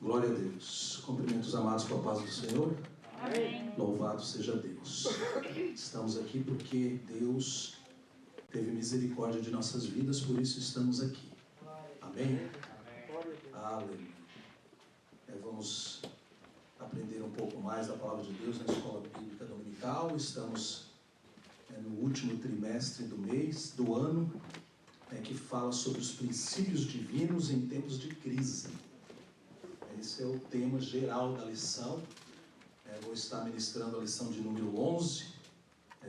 Glória a Deus. Cumprimento os amados com a paz do Senhor. Amém. Louvado seja Deus. Estamos aqui porque Deus teve misericórdia de nossas vidas, por isso estamos aqui. Amém? Aleluia. Vamos aprender um pouco mais da palavra de Deus na Escola Bíblica Dominical. Estamos no último trimestre do mês, do ano, que fala sobre os princípios divinos em tempos de crise. Esse é o tema geral da lição. Vou estar ministrando a lição de número 11.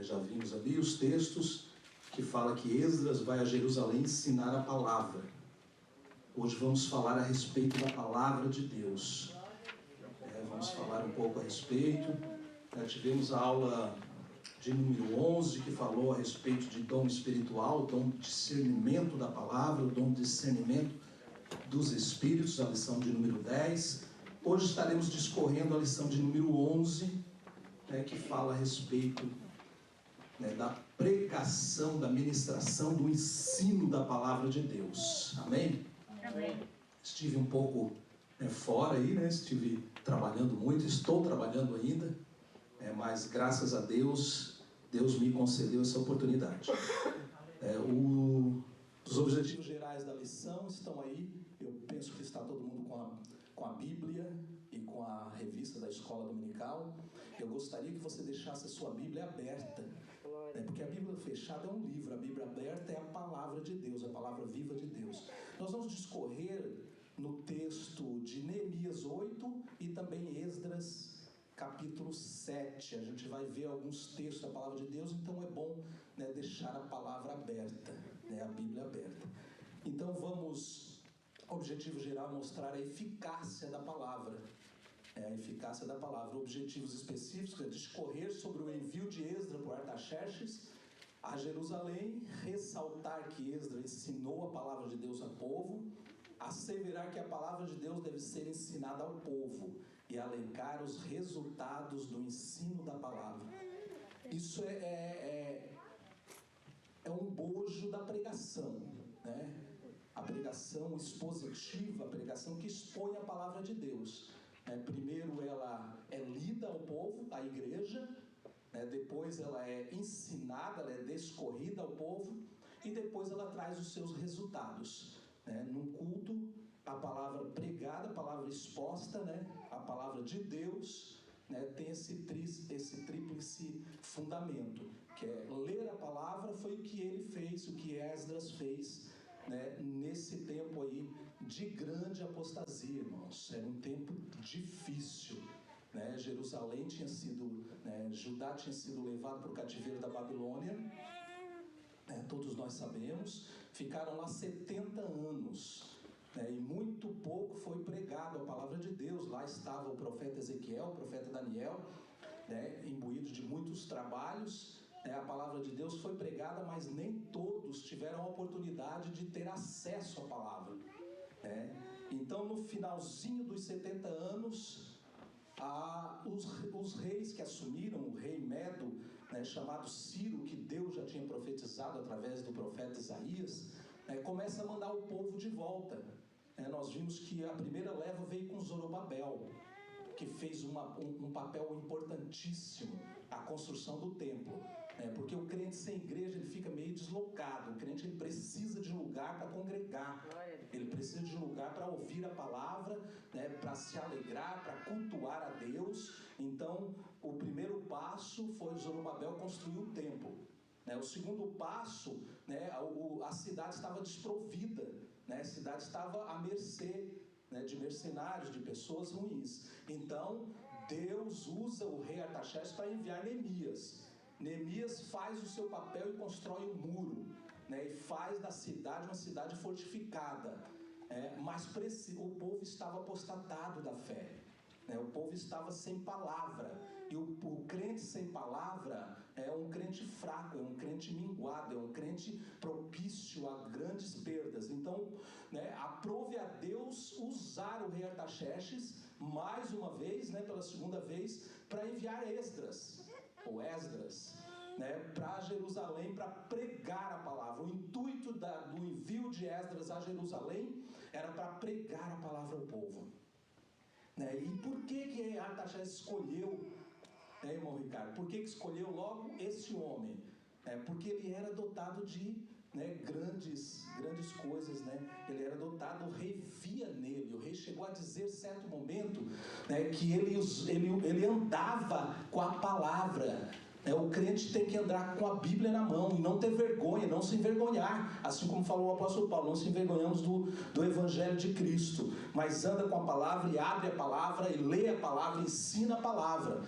Já vimos ali os textos que fala que Esdras vai a Jerusalém ensinar a palavra. Hoje vamos falar a respeito da palavra de Deus. Vamos falar um pouco a respeito. Tivemos a aula de número 11 que falou a respeito de dom espiritual, dom de discernimento da palavra, o dom de discernimento dos Espíritos, a lição de número 10. Hoje estaremos discorrendo a lição de número 11, que fala a respeito da pregação, da ministração, do ensino da palavra de Deus. Amém? Amém. Estive um pouco fora aí, estive trabalhando muito, estou trabalhando ainda, mas graças a Deus, Deus me concedeu essa oportunidade. Os objetivos gerais da lição estão aí. Eu penso que está todo mundo com a Bíblia e com a revista da Escola Dominical. Eu gostaria que você deixasse a sua Bíblia aberta, porque a Bíblia fechada é um livro, a Bíblia aberta é a palavra de Deus, a palavra viva de Deus. Nós vamos discorrer no texto de Neemias 8 e também Esdras capítulo 7, a gente vai ver alguns textos da palavra de Deus, então é bom deixar a palavra aberta, a Bíblia aberta. Então vamos, objetivo geral, mostrar a eficácia da palavra, a eficácia da palavra. Objetivos específicos é discorrer sobre o envio de Esdras por Artaxerxes a Jerusalém, ressaltar que Esdras ensinou a palavra de Deus ao povo, asseverar que a palavra de Deus deve ser ensinada ao povo e alencar os resultados do ensino da palavra. Isso é um bojo da pregação, A pregação expositiva, a pregação que expõe a palavra de Deus. Primeiro ela é lida ao povo, à igreja, depois ela é ensinada, ela é discorrida ao povo e depois ela traz os seus resultados. Num culto, a palavra pregada, a palavra exposta, a palavra de Deus, tem esse tríplice fundamento, que é ler a palavra. Foi o que ele fez, o que Esdras fez, nesse tempo aí de grande apostasia, irmãos. Era um tempo difícil, Jerusalém tinha sido, Judá tinha sido levado para o cativeiro da Babilônia, todos nós sabemos. Ficaram lá 70 anos, e muito pouco foi pregado a palavra de Deus. Lá estava o profeta Ezequiel, o profeta Daniel, imbuído de muitos trabalhos. A palavra de Deus foi pregada, mas nem todos tiveram a oportunidade de ter acesso à palavra. Então, no finalzinho dos 70 anos, os reis que assumiram, o rei Medo, chamado Ciro, que Deus já tinha profetizado através do profeta Isaías, começa a mandar o povo de volta. Nós vimos que a primeira leva veio com Zorobabel, que fez um papel importantíssimo, a construção do templo, porque o crente sem igreja ele fica meio deslocado. O crente ele precisa de lugar para congregar, ele precisa de lugar para ouvir a palavra, para se alegrar, para cultuar a Deus. Então o primeiro passo foi Zorobabel construir o templo. O segundo passo, a cidade estava desprovida, a cidade estava à mercê de mercenários, de pessoas ruins. Então Deus usa o rei Artaxerxes para enviar Neemias. Neemias faz o seu papel e constrói um muro, e faz da cidade uma cidade fortificada, mas o povo estava apostatado da fé. O povo estava sem palavra, e o crente sem palavra é um crente fraco, é um crente minguado, é um crente propício a grandes perdas. Então, aprove a Deus usar o rei Artaxerxes mais uma vez, pela segunda vez, para enviar Esdras, para Jerusalém, para pregar a palavra. O intuito do envio de Esdras a Jerusalém era para pregar a palavra ao povo. Né? E por que Artaxerxes escolheu, irmão Ricardo? Por que escolheu logo esse homem? Porque ele era dotado de grandes coisas, Ele era dotado, o rei via nele. O rei chegou a dizer, certo momento, que ele andava com a palavra. O crente tem que andar com a Bíblia na mão e não ter vergonha, não se envergonhar, assim como falou o apóstolo Paulo, não se envergonhamos do Evangelho de Cristo, mas anda com a palavra e abre a palavra e lê a palavra, ensina a palavra.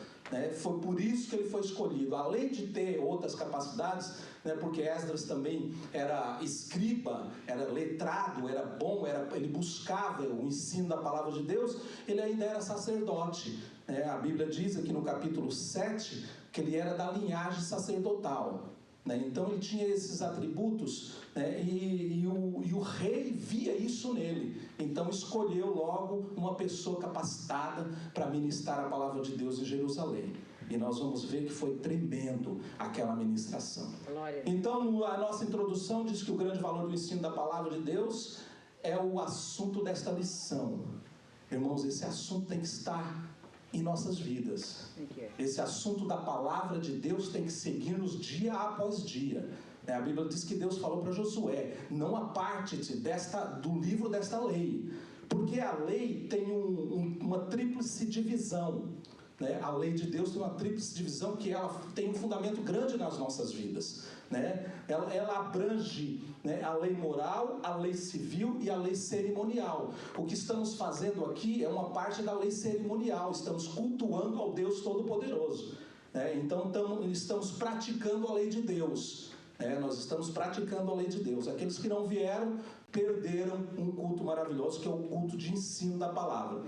Foi por isso que ele foi escolhido, além de ter outras capacidades, porque Esdras também era escriba, era letrado, era bom, ele buscava o ensino da palavra de Deus, ele ainda era sacerdote. A Bíblia diz aqui no capítulo 7 que ele era da linhagem sacerdotal. Então ele tinha esses atributos, e o rei via isso nele. Então escolheu logo uma pessoa capacitada para ministrar a palavra de Deus em Jerusalém. E nós vamos ver que foi tremendo aquela ministração. Glória. Então a nossa introdução diz que o grande valor do ensino da palavra de Deus é o assunto desta lição. Irmãos, esse assunto tem que estar em nossas vidas. Esse assunto da palavra de Deus tem que seguir-nos dia após dia. A Bíblia diz que Deus falou para Josué: não aparte-te do livro desta lei, porque a lei tem uma tríplice divisão. A lei de Deus tem uma tríplice divisão, que ela tem um fundamento grande nas nossas vidas. Ela abrange a lei moral, a lei civil e a lei cerimonial. O que estamos fazendo aqui é uma parte da lei cerimonial, estamos cultuando ao Deus Todo-Poderoso. Então estamos praticando a lei de Deus. Nós estamos praticando a lei de Deus. Aqueles que não vieram perderam um culto maravilhoso, que é o culto de ensino da palavra.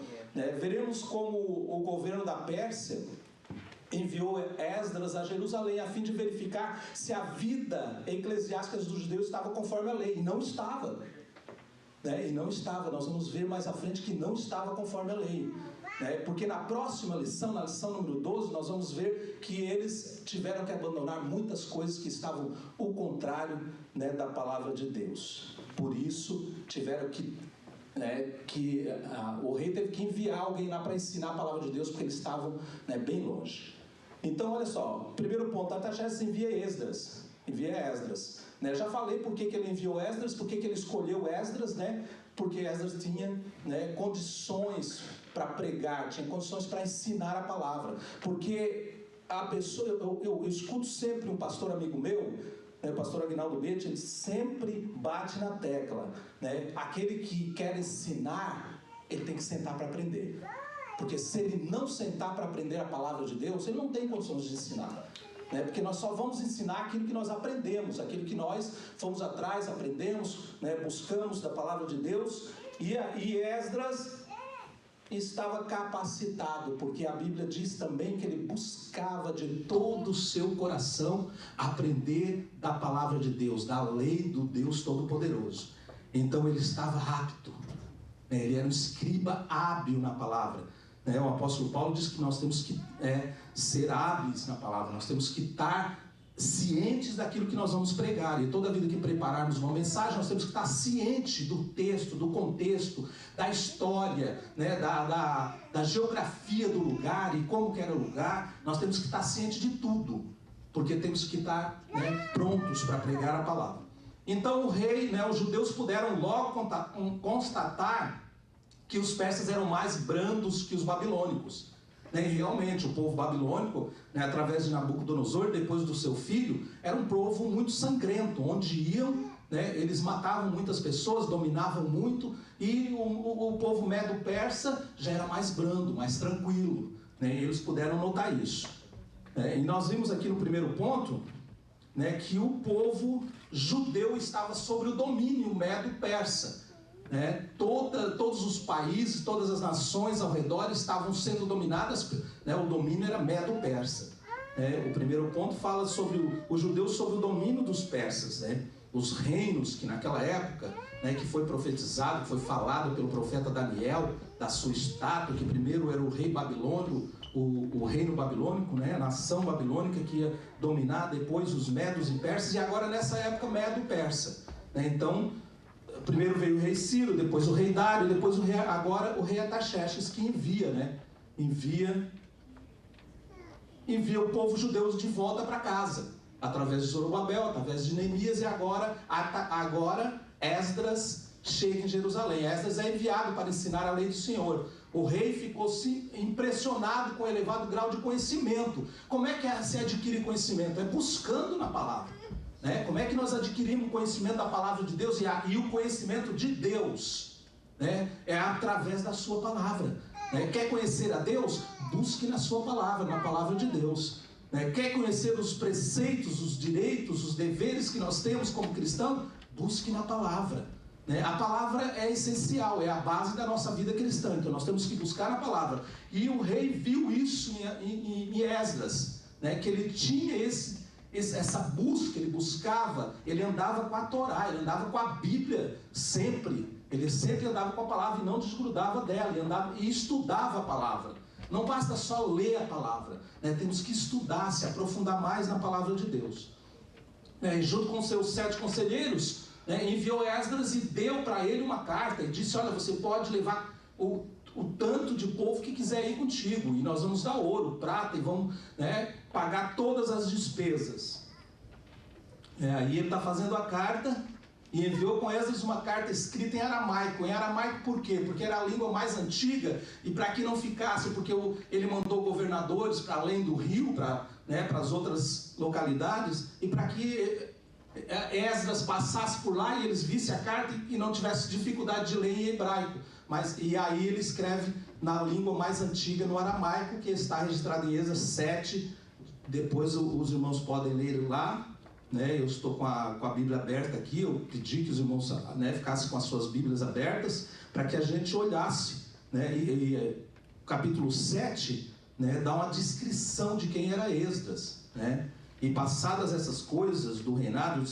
Veremos como o governo da Pérsia enviou Esdras a Jerusalém a fim de verificar se a vida eclesiástica dos judeus estava conforme a lei. E não estava. E não estava. Nós vamos ver mais à frente que não estava conforme a lei. Porque na próxima lição, na lição número 12, nós vamos ver que eles tiveram que abandonar muitas coisas que estavam o contrário da palavra de Deus. Por isso tiveram o rei teve que enviar alguém lá para ensinar a palavra de Deus, porque eles estavam bem longe. Então olha só, primeiro ponto, Artaxerxes envia Esdras. Já falei por que ele enviou Esdras, por que ele escolheu Esdras, porque Esdras tinha condições para pregar, tinha condições para ensinar a palavra. Porque a pessoa, eu escuto sempre um pastor amigo meu, o pastor Aguinaldo Betti, ele sempre bate na tecla, aquele que quer ensinar, ele tem que sentar para aprender. Porque se ele não sentar para aprender a palavra de Deus, ele não tem condições de ensinar. Porque nós só vamos ensinar aquilo que nós aprendemos, aquilo que nós fomos atrás, aprendemos, buscamos da palavra de Deus. E Esdras estava capacitado, porque a Bíblia diz também que ele buscava de todo o seu coração aprender da palavra de Deus, da lei do Deus Todo-Poderoso. Então ele estava apto, ele era um escriba hábil na palavra. O apóstolo Paulo diz que nós temos que ser hábeis na palavra, nós temos que estar cientes daquilo que nós vamos pregar. E toda vida que prepararmos uma mensagem, nós temos que estar cientes do texto, do contexto, da história, da geografia do lugar e como que era o lugar. Nós temos que estar cientes de tudo, porque temos que estar prontos para pregar a palavra. Então o rei, os judeus puderam logo constatar que os persas eram mais brandos que os babilônicos. E realmente o povo babilônico, através de Nabucodonosor, depois do seu filho, era um povo muito sangrento. Onde iam, eles matavam muitas pessoas, dominavam muito. E o povo medo-persa já era mais brando, mais tranquilo. E eles puderam notar isso. E nós vimos aqui no primeiro ponto, que o povo judeu estava sobre o domínio medo-persa. Todos os países, todas as nações ao redor estavam sendo dominadas, o domínio era medo-persa. O primeiro ponto fala sobre os judeus sobre o domínio dos persas, os reinos que naquela época, que foi profetizado, que foi falado pelo profeta Daniel, da sua estátua, que primeiro era o rei babilônico, o reino babilônico, a nação babilônica que ia dominar depois os medos e persas, e agora nessa época medo-persa. Então primeiro veio o rei Ciro, depois o rei Dário, depois agora o rei Artaxerxes, que envia, né? Envia o povo judeu de volta para casa, através de Zorobabel, através de Neemias, e agora Esdras chega em Jerusalém. Esdras é enviado para ensinar a lei do Senhor. O rei ficou impressionado com o elevado grau de conhecimento. Como é que se adquire conhecimento? É buscando na palavra, né? Como é que nós adquirimos o conhecimento da palavra de Deus e o conhecimento de Deus, né? É através da sua palavra, né? Quer conhecer a Deus? Busque na sua palavra, na palavra de Deus, né? Quer conhecer os preceitos, os direitos, os deveres que nós temos como cristão? Busque na palavra. A palavra é essencial, é a base da nossa vida cristã, então nós temos que buscar na palavra. E o rei viu isso em Esdras, né? Que ele tinha essa busca, ele buscava, ele andava com a Torá, ele andava com a Bíblia sempre, ele sempre andava com a palavra e não desgrudava dela, ele andava e estudava a palavra. Não basta só ler a palavra, né? Temos que estudar, se aprofundar mais na palavra de Deus. E junto com seus 7 conselheiros, enviou Esdras e deu para ele uma carta e disse: olha, você pode levar o tanto de povo que quiser ir contigo, e nós vamos dar ouro, prata, e vamos, né, pagar todas as despesas. Aí ele está fazendo a carta e enviou com Esdras uma carta escrita em aramaico. Em aramaico por quê? Porque era a língua mais antiga, e para que não ficasse, porque ele mandou governadores para além do rio, para as outras localidades, e para que Esdras passasse por lá e eles vissem a carta e não tivesse dificuldade de ler em hebraico. E aí ele escreve na língua mais antiga, no aramaico, que está registrado em Esdras 7. Depois os irmãos podem ler lá, né? Eu estou com a Bíblia aberta aqui. Eu pedi que os irmãos, né, ficassem com as suas Bíblias abertas para que a gente olhasse, né? O capítulo 7, né, dá uma descrição de quem era Esdras, né? E passadas essas coisas do reinado,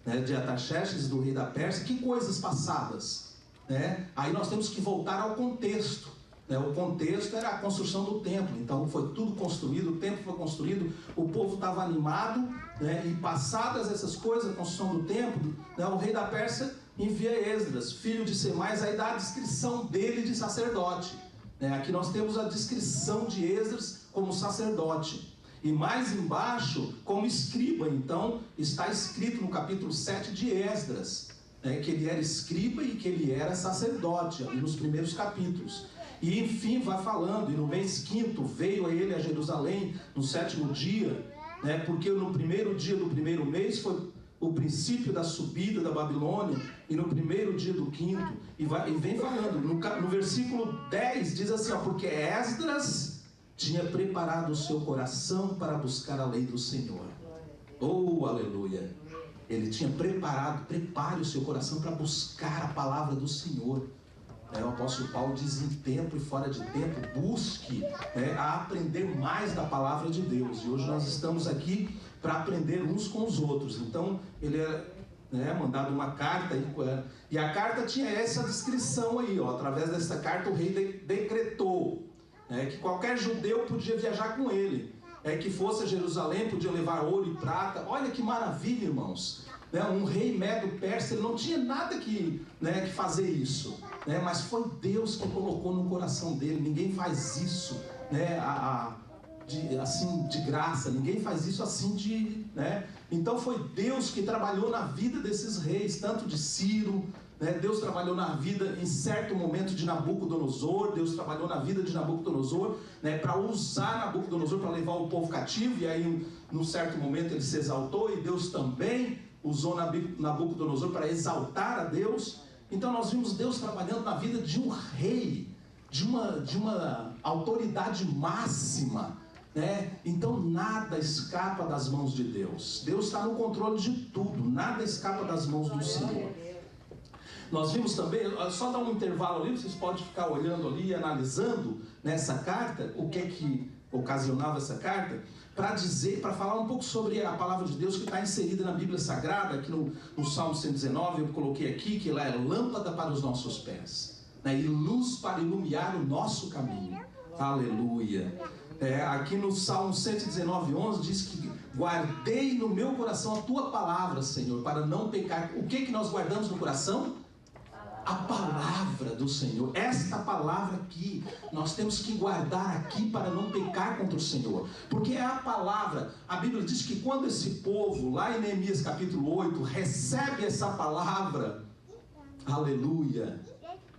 né, de Artaxerxes, do rei da Pérsia, que coisas passadas, né? Aí nós temos que voltar ao contexto, né? O contexto era a construção do templo. Então foi tudo construído, o templo foi construído, o povo estava animado, né? E passadas essas coisas, a construção do templo, né, o rei da Pérsia envia Esdras, filho de Semais, aí dá a descrição dele de sacerdote, né? Aqui nós temos a descrição de Esdras como sacerdote. E mais embaixo, como escriba. Então, está escrito no capítulo 7 de Esdras, né, que ele era escriba e que ele era sacerdote, ali nos primeiros capítulos. E enfim, vai falando, e no mês 5º veio a ele a Jerusalém, no 7º dia, né, porque no primeiro dia do primeiro mês foi o princípio da subida da Babilônia, e no primeiro dia do 5º, e vem falando, no versículo 10 diz assim, porque Esdras tinha preparado o seu coração para buscar a lei do Senhor. Oh, aleluia! Ele tinha prepare o seu coração para buscar a palavra do Senhor. O apóstolo Paulo diz: em tempo e fora de tempo, busque, né, a aprender mais da palavra de Deus. E hoje nós estamos aqui para aprender uns com os outros. Então, ele é, né, mandado uma carta, e a carta tinha essa descrição aí, ó. Através dessa carta o rei decretou que qualquer judeu podia viajar com ele, que fosse a Jerusalém, podia levar ouro e prata. Olha que maravilha, irmãos, né? Um rei medo-persa, ele não tinha nada que fazer isso, né? Mas foi Deus que colocou no coração dele. Ninguém faz isso, né, assim de graça, ninguém faz isso assim né? Então foi Deus que trabalhou na vida desses reis, tanto de Ciro, né? Deus trabalhou na vida em certo momento de Nabucodonosor. Deus trabalhou na vida de Nabucodonosor, né, para usar Nabucodonosor para levar o povo cativo, e aí num certo momento ele se exaltou, e Deus também usou Nabucodonosor para exaltar a Deus. Então nós vimos Deus trabalhando na vida de um rei, de uma autoridade máxima, né? Então nada escapa das mãos de Deus. Deus está no controle de tudo, nada escapa das mãos do Senhor. Nós vimos também, só dar um intervalo ali, vocês podem ficar olhando ali e analisando nessa carta, o que é que ocasionava essa carta, para falar um pouco sobre a palavra de Deus que está inserida na Bíblia Sagrada. Aqui no Salmo 119, eu coloquei aqui que ela é lâmpada para os nossos pés, né, e luz para iluminar o nosso caminho. Aleluia! Aqui no Salmo 119:11 diz que guardei no meu coração a tua palavra, Senhor, para não pecar. O que nós guardamos no coração? A palavra do Senhor, esta palavra aqui, nós temos que guardar aqui para não pecar contra o Senhor, porque é a palavra. A Bíblia diz que quando esse povo, lá em Neemias capítulo 8, recebe essa palavra, aleluia,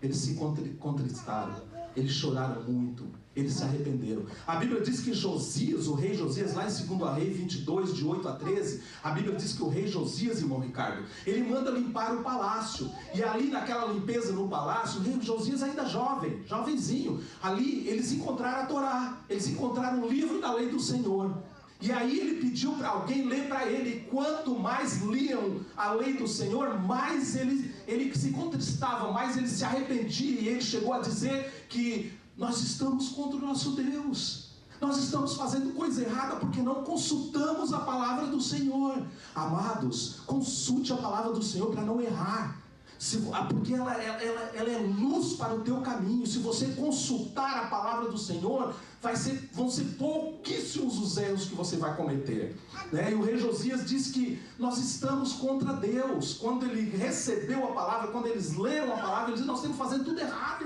eles se contristaram, eles choraram muito, eles se arrependeram. A Bíblia diz que Josias, o rei Josias, lá em 2 Reis 22, de 8 a 13, a Bíblia diz que o rei Josias, irmão Ricardo, ele manda limpar o palácio, e ali naquela limpeza no palácio, o rei Josias ainda jovem, jovenzinho, ali eles encontraram a Torá, eles encontraram o livro da lei do Senhor. E aí ele pediu para alguém ler para ele, e quanto mais liam a lei do Senhor, mais ele se contristava, mais ele se arrependia, e ele chegou a dizer que nós estamos contra o nosso Deus, nós estamos fazendo coisa errada porque não consultamos a palavra do Senhor. Amados, consulte a palavra do Senhor para não errar, porque ela é luz para o teu caminho. Se você consultar a palavra do Senhor, vão ser pouquíssimos os erros que você vai cometer, né? E o rei Josias diz que nós estamos contra Deus. Quando ele recebeu a palavra, quando eles leram a palavra, ele diz: nós estamos fazendo tudo errado,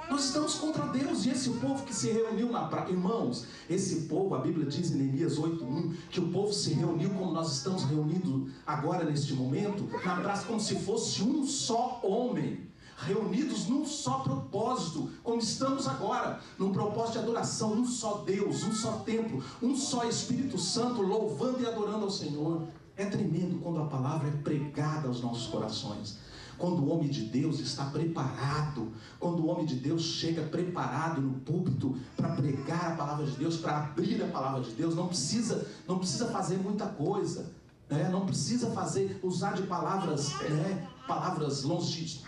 nós estamos contra Deus. E esse povo que se reuniu na praia, irmãos, esse povo, a Bíblia diz em Neemias 8:1, que o povo se reuniu como nós estamos reunidos agora neste momento, na praça, como se fosse um só homem, reunidos num só propósito, como estamos agora, num propósito de adoração, um só Deus, um só templo, um só Espírito Santo, louvando e adorando ao Senhor. É tremendo quando a palavra é pregada aos nossos corações, quando o homem de Deus está preparado, quando o homem de Deus chega preparado no púlpito para pregar a palavra de Deus, para abrir a palavra de Deus. Não precisa fazer muita coisa, né? Não precisa usar de palavras, né? Palavras longe,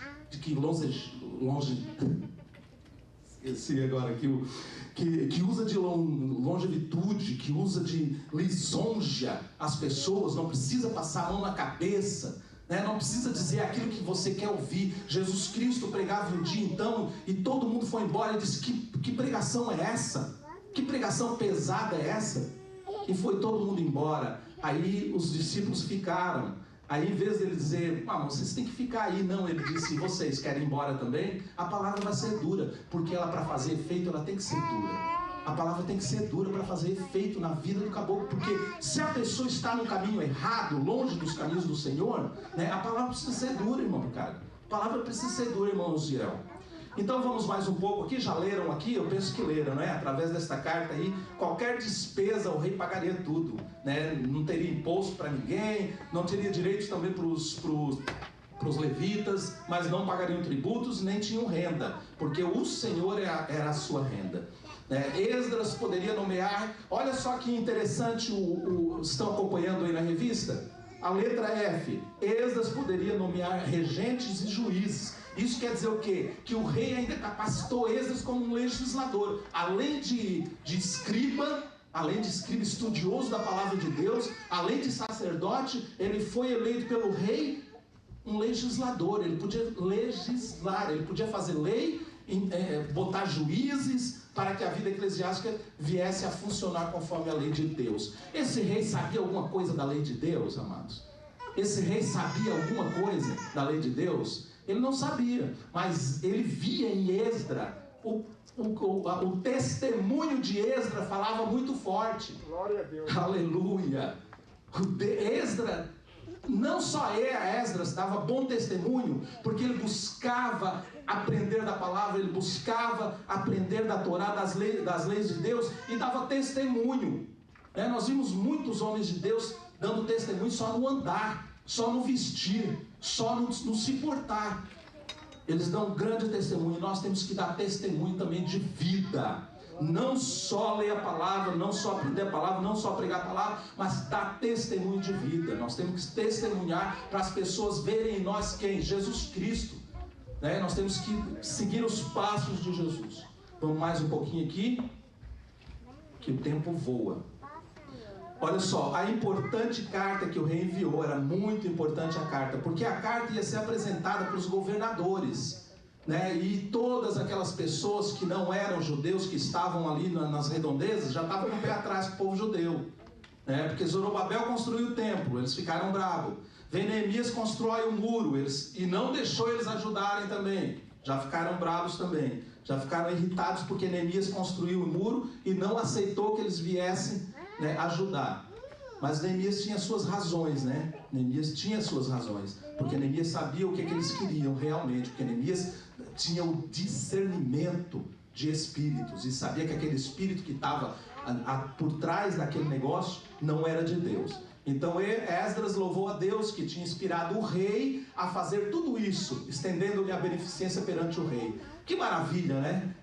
esqueci agora, que usa de longevidade, que usa de lisonja as pessoas. Não precisa passar a mão na cabeça, né? Não precisa dizer aquilo que você quer ouvir. Jesus Cristo pregava um dia então, e todo mundo foi embora e disse: que pregação é essa? Que pregação pesada é essa? E foi todo mundo embora. Aí os discípulos ficaram. Aí, em vez dele dizer: vocês têm que ficar aí, não, ele disse: se vocês querem ir embora também, a palavra vai ser dura, porque ela, para fazer efeito, ela tem que ser dura. A palavra tem que ser dura para fazer efeito na vida do caboclo, porque se a pessoa está no caminho errado, longe dos caminhos do Senhor, né, a palavra precisa ser dura, irmão Ricardo. A palavra precisa ser dura, irmão Ziel. Então vamos mais um pouco aqui. Já leram aqui? Eu penso que leram, né? Através desta carta aí, qualquer despesa o rei pagaria tudo, né? Não teria imposto para ninguém, não teria direitos também para os levitas, mas não pagariam tributos, nem tinham renda, porque o Senhor era a sua renda, né? Esdras poderia nomear, olha só que interessante, estão acompanhando aí na revista? A letra F, Esdras poderia nomear regentes e juízes. Isso quer dizer o quê? Que o rei ainda capacitou Esdras como um legislador, além de escriba estudioso da palavra de Deus, além de sacerdote, ele foi eleito pelo rei um legislador. Ele podia legislar, ele podia fazer lei, botar juízes para que a vida eclesiástica viesse a funcionar conforme a lei de Deus. Esse rei sabia alguma coisa da lei de Deus, amados? Esse rei sabia alguma coisa da lei de Deus? Ele não sabia, mas ele via em Esdras, o testemunho de Esdras falava muito forte. Glória a Deus. Aleluia. Esdras, não só Esdras dava bom testemunho, porque ele buscava aprender da palavra, ele buscava aprender da Torá, das leis de Deus, e dava testemunho, né? Nós vimos muitos homens de Deus dando testemunho só no andar, só no vestir, só no se portar. Eles dão grande testemunho. Nós temos que dar testemunho também de vida. Não só ler a palavra, não só aprender a palavra, não só pregar a palavra, mas dar testemunho de vida. Nós temos que testemunhar para as pessoas verem em nós quem? Jesus Cristo, né? Nós temos que seguir os passos de Jesus. Vamos mais um pouquinho aqui, que o tempo voa. Olha só, a importante carta que o rei enviou, era muito importante a carta, porque a carta ia ser apresentada para os governadores, né? E todas aquelas pessoas que não eram judeus, que estavam ali nas redondezas, já estavam com o pé atrás com o povo judeu, né? Porque Zorobabel construiu o templo, eles ficaram bravos. Vem Neemias, constrói um muro, e não deixou eles ajudarem também. Já ficaram bravos também. Já ficaram irritados porque Neemias construiu o muro e não aceitou que eles viessem, né, ajudar. Mas Neemias tinha suas razões, né? Neemias tinha suas razões. Porque Neemias sabia o que eles queriam realmente. Porque Neemias tinha o discernimento de espíritos. E sabia que aquele espírito que estava por trás daquele negócio não era de Deus. Então Esdras louvou a Deus que tinha inspirado o rei a fazer tudo isso, estendendo-lhe a beneficência perante o rei. Que maravilha, né?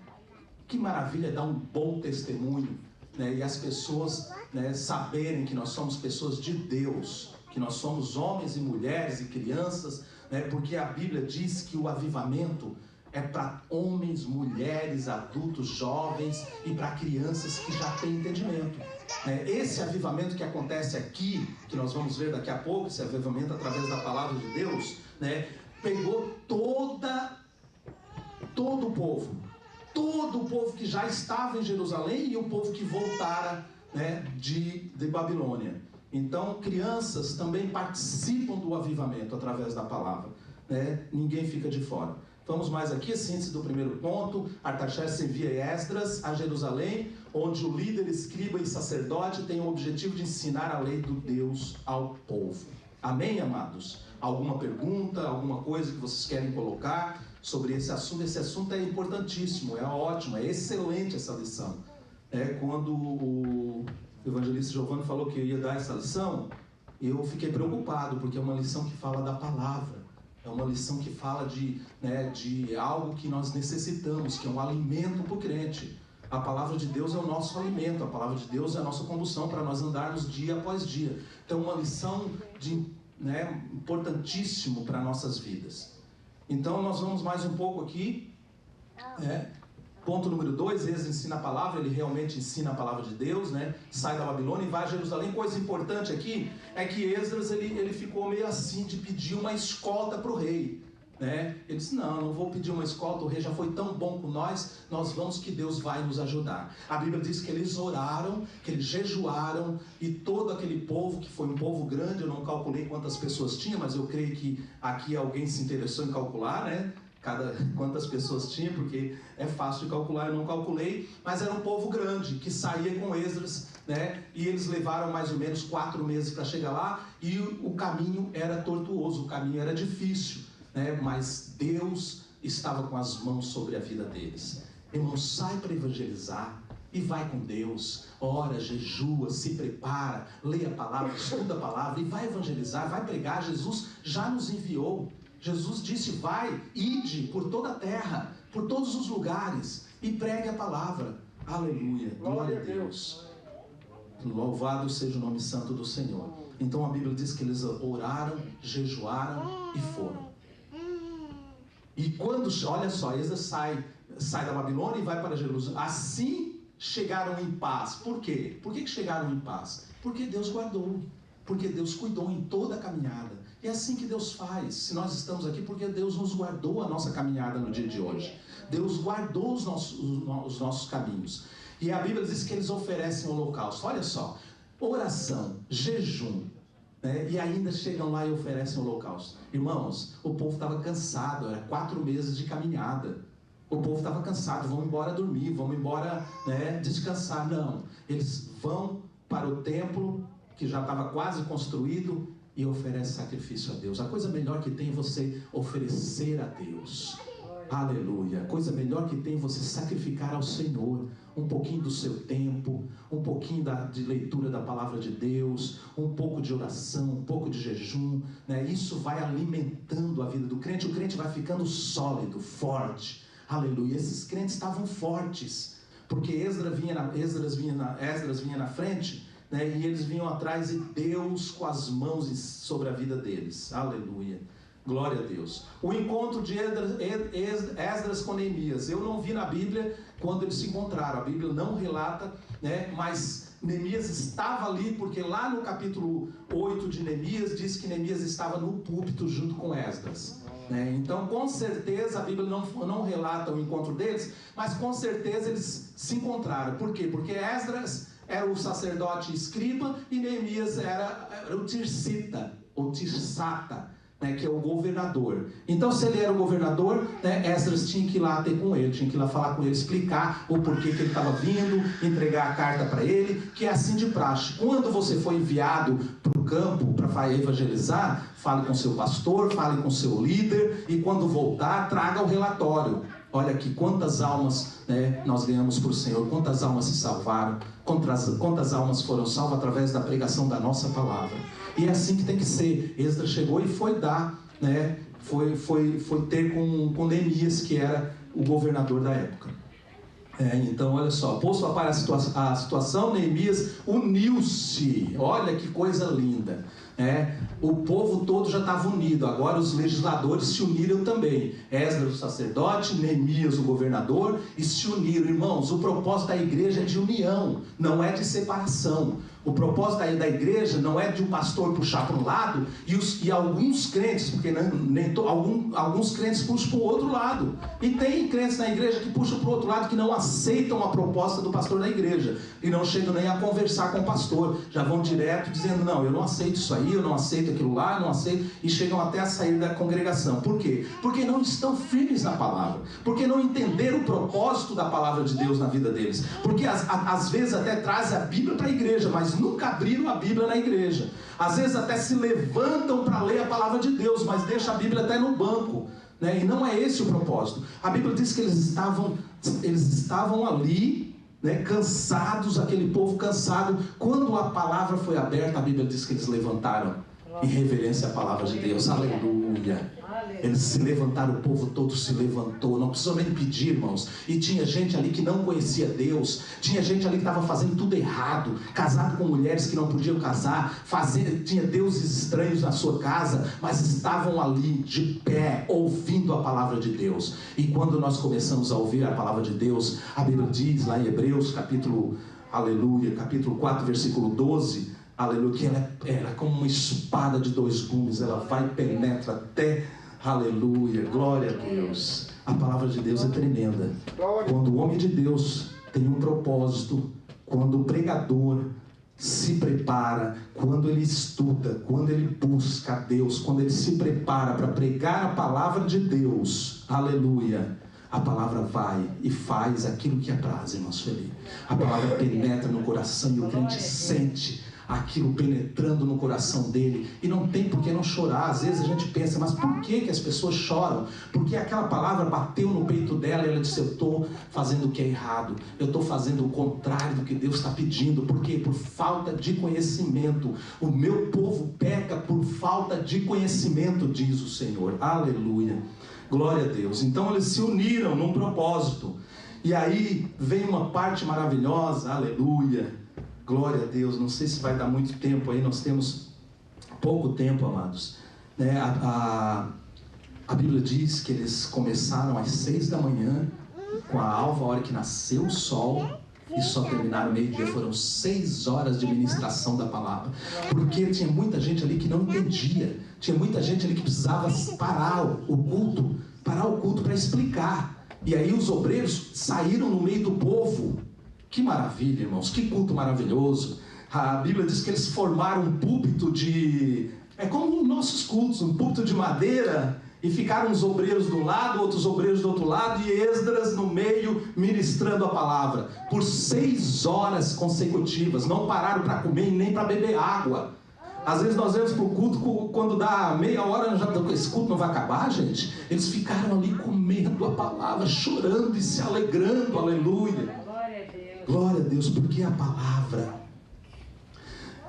Que maravilha dar um bom testemunho, né? E as pessoas, né, saberem que nós somos pessoas de Deus, que nós somos homens e mulheres e crianças, né? Porque a Bíblia diz que o avivamento é para homens, mulheres, adultos, jovens e para crianças que já têm entendimento. Esse avivamento que acontece aqui, que nós vamos ver daqui a pouco, esse avivamento através da palavra de Deus, né, pegou todo o povo que já estava em Jerusalém e o povo que voltara, né, de Babilônia. Então, crianças também participam do avivamento através da palavra, né? Ninguém fica de fora. Vamos mais aqui, a síntese do primeiro ponto. Artaxerxes envia Esdras a Jerusalém, onde o líder, escriba e sacerdote tem o objetivo de ensinar a lei do Deus ao povo. Amém, amados? Alguma pergunta, alguma coisa que vocês querem colocar sobre esse assunto? Esse assunto é importantíssimo, é ótimo, é excelente essa lição. Quando o evangelista Giovanni falou que eu ia dar essa lição, eu fiquei preocupado, porque é uma lição que fala da palavra. É uma lição que fala de algo que nós necessitamos, que é um alimento para o crente. A palavra de Deus é o nosso alimento, a palavra de Deus é a nossa condução para nós andarmos dia após dia. Então, uma lição importantíssimo para nossas vidas. Então, nós vamos mais um pouco aqui. Ponto número 2, Esdras ensina a palavra, ele realmente ensina a palavra de Deus, né? Sai da Babilônia e vai a Jerusalém. Coisa importante aqui é que Esdras ele ficou meio assim de pedir uma escolta para o rei, né? Ele disse, não vou pedir uma escolta, o rei já foi tão bom com nós vamos que Deus vai nos ajudar. A Bíblia diz que eles oraram, que eles jejuaram, e todo aquele povo, que foi um povo grande, eu não calculei quantas pessoas tinha, mas eu creio que aqui alguém se interessou em calcular, né? Quantas pessoas tinha, porque é fácil de calcular, eu não calculei, mas era um povo grande, que saía com Esdras, né? E eles levaram mais ou menos 4 meses para chegar lá, e o caminho era tortuoso, o caminho era difícil, né? Mas Deus estava com as mãos sobre a vida deles. Irmão, sai para evangelizar, e vai com Deus, ora, jejua, se prepara, lê a palavra, estuda a palavra, e vai evangelizar, vai pregar. Jesus já nos enviou. Jesus disse, vai, ide por toda a terra, por todos os lugares, e pregue a palavra. Aleluia, glória a Deus. Louvado seja o nome santo do Senhor. Então a Bíblia diz que eles oraram, jejuaram e foram. E quando, olha só, Esdras sai da Babilônia e vai para Jerusalém. Assim chegaram em paz. Por quê? Por que chegaram em paz? Porque Deus guardou, porque Deus cuidou em toda a caminhada. É assim que Deus faz. Se nós estamos aqui, porque Deus nos guardou a nossa caminhada no dia de hoje. Deus guardou os nossos caminhos. E a Bíblia diz que eles oferecem holocausto. Olha só, oração, jejum, né? E ainda chegam lá e oferecem holocausto. Irmãos, o povo estava cansado, era 4 meses de caminhada. O povo estava cansado, vão embora dormir, vão embora, né, descansar. Não, eles vão para o templo, que já estava quase construído, e oferece sacrifício a Deus. A coisa melhor que tem é você oferecer a Deus. Aleluia. A coisa melhor que tem é você sacrificar ao Senhor um pouquinho do seu tempo, um pouquinho de leitura da palavra de Deus, um pouco de oração, um pouco de jejum, né? Isso vai alimentando a vida do crente. O crente vai ficando sólido, forte. Aleluia. Esses crentes estavam fortes, porque Esdras vinha na frente, né, e eles vinham atrás, e Deus com as mãos sobre a vida deles. Aleluia, glória a Deus. O encontro de Esdras com Neemias, eu não vi na Bíblia quando eles se encontraram. A Bíblia não relata, né, mas Neemias estava ali, porque lá no capítulo 8 de Neemias diz que Neemias estava no púlpito junto com Esdras. Então, com certeza, a Bíblia não relata o encontro deles, mas com certeza eles se encontraram. Por quê? Porque Esdras era o sacerdote escriba e Neemias era o tirsita, ou Tirsata, né, que é o governador. Então, se ele era o governador, né, Esdras tinha que ir lá ter com ele, tinha que ir lá falar com ele, explicar o porquê que ele estava vindo, entregar a carta para ele, que é assim de praxe. Quando você foi enviado para o campo para evangelizar, fale com seu pastor, fale com seu líder, e quando voltar, traga o relatório. Olha aqui, quantas almas, né, nós ganhamos para o Senhor, quantas almas se salvaram, quantas almas foram salvas através da pregação da nossa palavra. E é assim que tem que ser. Esdras chegou e foi dar, né, foi ter com Neemias, que era o governador da época. Então, olha só, posto a par a situação, Neemias uniu-se. Olha que coisa linda. O povo todo já estava unido, agora os legisladores se uniram também. Esdras o sacerdote, Neemias o governador, e se uniram. Irmãos, o propósito da igreja é de união, não é de separação. O propósito da igreja não é de um pastor puxar para um lado e alguns crentes, porque alguns crentes puxam para o outro lado. E tem crentes na igreja que puxam para o outro lado, que não aceitam a proposta do pastor da igreja e não chegam nem a conversar com o pastor. Já vão direto dizendo, não, eu não aceito isso aí, eu não aceito aquilo lá, eu não aceito, e chegam até a sair da congregação. Por quê? Porque não estão firmes na palavra, porque não entenderam o propósito da palavra de Deus na vida deles, porque às vezes até trazem a Bíblia para a igreja, mas nunca abriram a Bíblia na igreja. Às vezes até se levantam para ler a palavra de Deus, mas deixam a Bíblia até no banco, né? E não é esse o propósito. A Bíblia diz que eles estavam ali, né, cansados, aquele povo cansado. Quando a palavra foi aberta, a Bíblia diz que eles levantaram em reverência à palavra de Deus. Aleluia. Eles se levantaram, o povo todo se levantou, não precisou nem pedir, irmãos. E tinha gente ali que não conhecia Deus, tinha gente ali que estava fazendo tudo errado, casado com mulheres que não podiam casar, tinha deuses estranhos na sua casa, mas estavam ali de pé, ouvindo a palavra de Deus. E quando nós começamos a ouvir a palavra de Deus, a Bíblia diz lá em Hebreus, capítulo 4, versículo 12, aleluia, que ela é como uma espada de 2 gumes, ela vai e penetra até... Aleluia, glória a Deus. A palavra de Deus é tremenda. Quando o homem de Deus tem um propósito, quando o pregador se prepara, quando ele estuda, quando ele busca a Deus, quando ele se prepara para pregar a palavra de Deus, aleluia, a palavra vai e faz aquilo que apraz, irmão Sueli. A palavra penetra no coração e o crente sente aquilo penetrando no coração dele, e não tem por que não chorar. Às vezes a gente pensa, mas por que as pessoas choram? Porque aquela palavra bateu no peito dela e ela disse, eu estou fazendo o que é errado, eu estou fazendo o contrário do que Deus está pedindo. Por quê? Por falta de conhecimento. O meu povo peca por falta de conhecimento, diz o Senhor. Aleluia, glória a Deus. Então eles se uniram num propósito, e aí vem uma parte maravilhosa, aleluia, glória a Deus. Não sei se vai dar muito tempo aí, nós temos pouco tempo, amados, né? A Bíblia diz que eles começaram às 6 da manhã, com a alva, a hora que nasceu o sol, e só terminaram meio-dia. Foram 6 horas de ministração da palavra, porque tinha muita gente ali que não entendia, tinha muita gente ali que precisava parar o culto para explicar, e aí os obreiros saíram no meio do povo. Que maravilha, irmãos, que culto maravilhoso. A Bíblia diz que eles formaram um púlpito é como nossos cultos, um púlpito de madeira, e ficaram os obreiros de um lado, outros obreiros do outro lado, e Esdras no meio, ministrando a palavra, por 6 horas consecutivas. Não pararam para comer e nem para beber água. Às vezes nós vemos para o culto, quando dá meia hora, esse culto não vai acabar, gente. Eles ficaram ali comendo a palavra, chorando e se alegrando, aleluia. Glória a Deus, porque a palavra,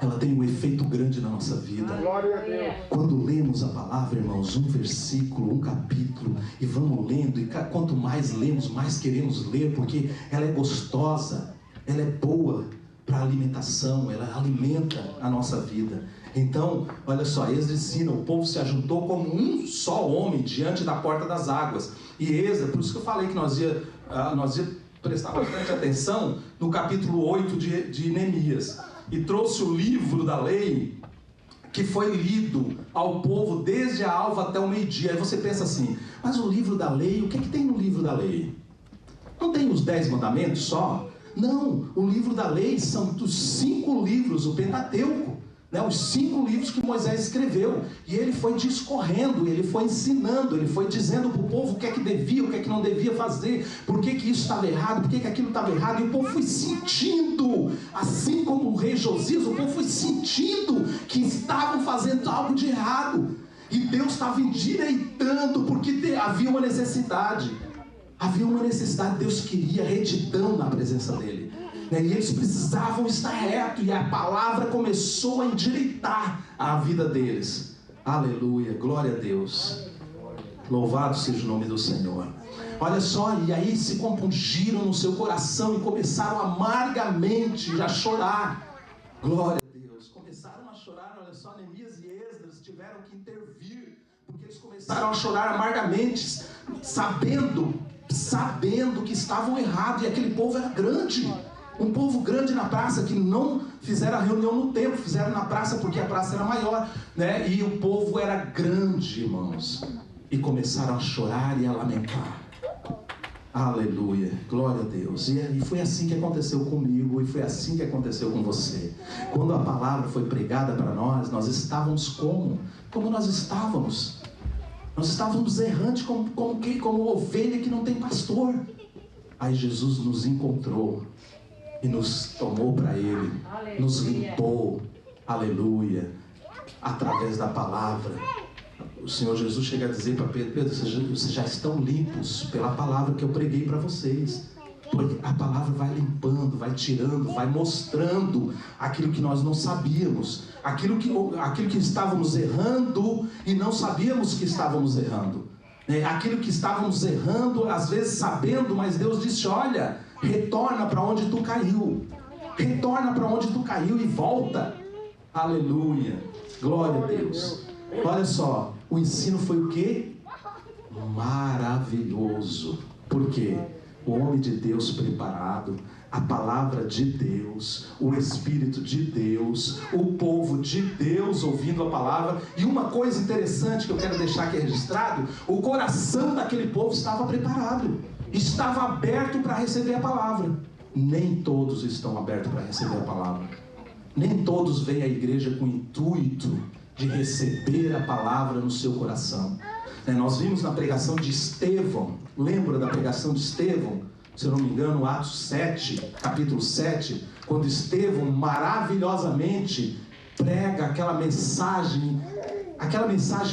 ela tem um efeito grande na nossa vida. Glória a Deus. Quando lemos a palavra, irmãos, um versículo, um capítulo, e vamos lendo, e quanto mais lemos, mais queremos ler, porque ela é gostosa, ela é boa para alimentação, ela alimenta a nossa vida. Então, olha só, Esdras ensina, o povo se ajuntou como um só homem diante da porta das águas. E Esdras, por isso que eu falei que nós ia prestar bastante atenção no capítulo 8 de Neemias, e trouxe o livro da lei, que foi lido ao povo desde a alva até o meio-dia. Aí você pensa assim, mas o livro da lei, o que é que tem no livro da lei? Não tem os 10 mandamentos só? Não, o livro da lei são os 5 livros, o Pentateuco, né? Os 5 livros que Moisés escreveu. E ele foi discorrendo, ele foi ensinando, ele foi dizendo para o povo o que é que devia, o que é que não devia fazer, por que que isso estava errado, por que que aquilo estava errado. E o povo foi sentindo, assim como o rei Josias, o povo foi sentindo que estavam fazendo algo de errado. E Deus estava endireitando, porque havia uma necessidade. Havia uma necessidade, Deus queria retidão na presença dele. E eles precisavam estar reto, e a palavra começou a endireitar a vida deles. Aleluia, glória a Deus. Louvado seja o nome do Senhor. Olha só, e aí se compungiram no seu coração e começaram amargamente a chorar. Glória a Deus. Começaram a chorar, olha só, Neemias e Esdras tiveram que intervir, porque eles começaram a chorar amargamente, sabendo que estavam errados, e aquele povo era grande. Um povo grande na praça, que não fizeram a reunião no templo, fizeram na praça porque a praça era maior, né? E o povo era grande, irmãos. E começaram a chorar e a lamentar. Aleluia, glória a Deus. E foi assim que aconteceu comigo, e foi assim que aconteceu com você. Quando a palavra foi pregada para nós, nós estávamos como nós estávamos. Nós estávamos errantes como ovelha que não tem pastor. Aí Jesus nos encontrou e nos tomou para Ele, aleluia, nos limpou, aleluia, através da palavra. O Senhor Jesus chega a dizer para Pedro: Pedro, vocês já estão limpos pela palavra que eu preguei para vocês. Porque a palavra vai limpando, vai tirando, vai mostrando aquilo que nós não sabíamos, aquilo que estávamos errando e não sabíamos que estávamos errando. Aquilo que estávamos errando, às vezes sabendo, mas Deus disse: olha, retorna para onde tu caiu. Retorna para onde tu caiu e volta. Aleluia. Glória a Deus. Olha só, o ensino foi o quê? Maravilhoso. Por quê? O homem de Deus preparado, a palavra de Deus, o Espírito de Deus, o povo de Deus ouvindo a palavra. E uma coisa interessante que eu quero deixar aqui registrado: o coração daquele povo estava preparado, estava aberto para receber a palavra. Nem todos estão abertos para receber a palavra. Nem todos vêm à igreja com o intuito de receber a palavra no seu coração. Nós vimos na pregação de Estevão, lembra da pregação de Estevão? Se eu não me engano, Atos 7, capítulo 7, quando Estevão maravilhosamente prega aquela mensagem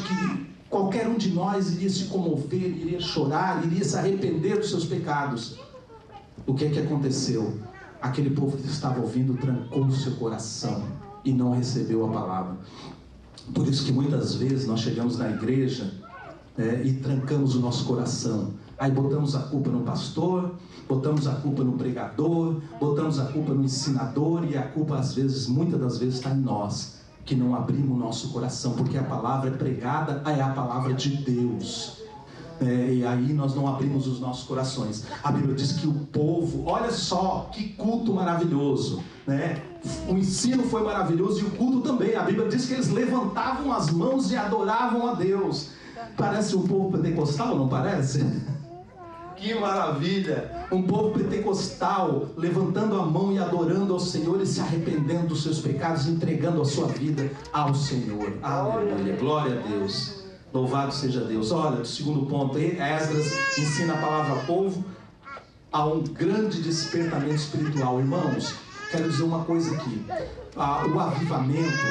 que qualquer um de nós iria se comover, iria chorar, iria se arrepender dos seus pecados. O que é que aconteceu? Aquele povo que estava ouvindo trancou o seu coração e não recebeu a palavra. Por isso que muitas vezes nós chegamos na igreja e trancamos o nosso coração. Aí botamos a culpa no pastor, botamos a culpa no pregador, botamos a culpa no ensinador, e a culpa muitas das vezes está em nós, que não abrimos o nosso coração, porque a palavra é pregada, é a palavra de Deus. E aí nós não abrimos os nossos corações. A Bíblia diz que o povo, olha só que culto maravilhoso, né? O ensino foi maravilhoso e o culto também. A Bíblia diz que eles levantavam as mãos e adoravam a Deus. Parece um povo pentecostal, não parece? Que maravilha! Um povo pentecostal levantando a mão e adorando ao Senhor e se arrependendo dos seus pecados, entregando a sua vida ao Senhor. Aleluia! Glória a Deus! Louvado seja Deus. Olha, o segundo ponto aí, Esdras ensina a palavra ao povo, a um grande despertamento espiritual. Irmãos, quero dizer uma coisa aqui: o avivamento,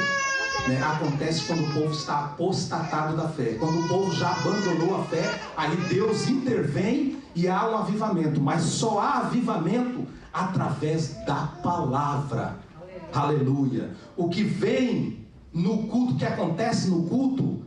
acontece quando o povo está apostatado da fé. Quando o povo já abandonou a fé, aí Deus intervém e há um avivamento. Mas só há avivamento através da palavra. Aleluia. O que vem no culto, que acontece no culto,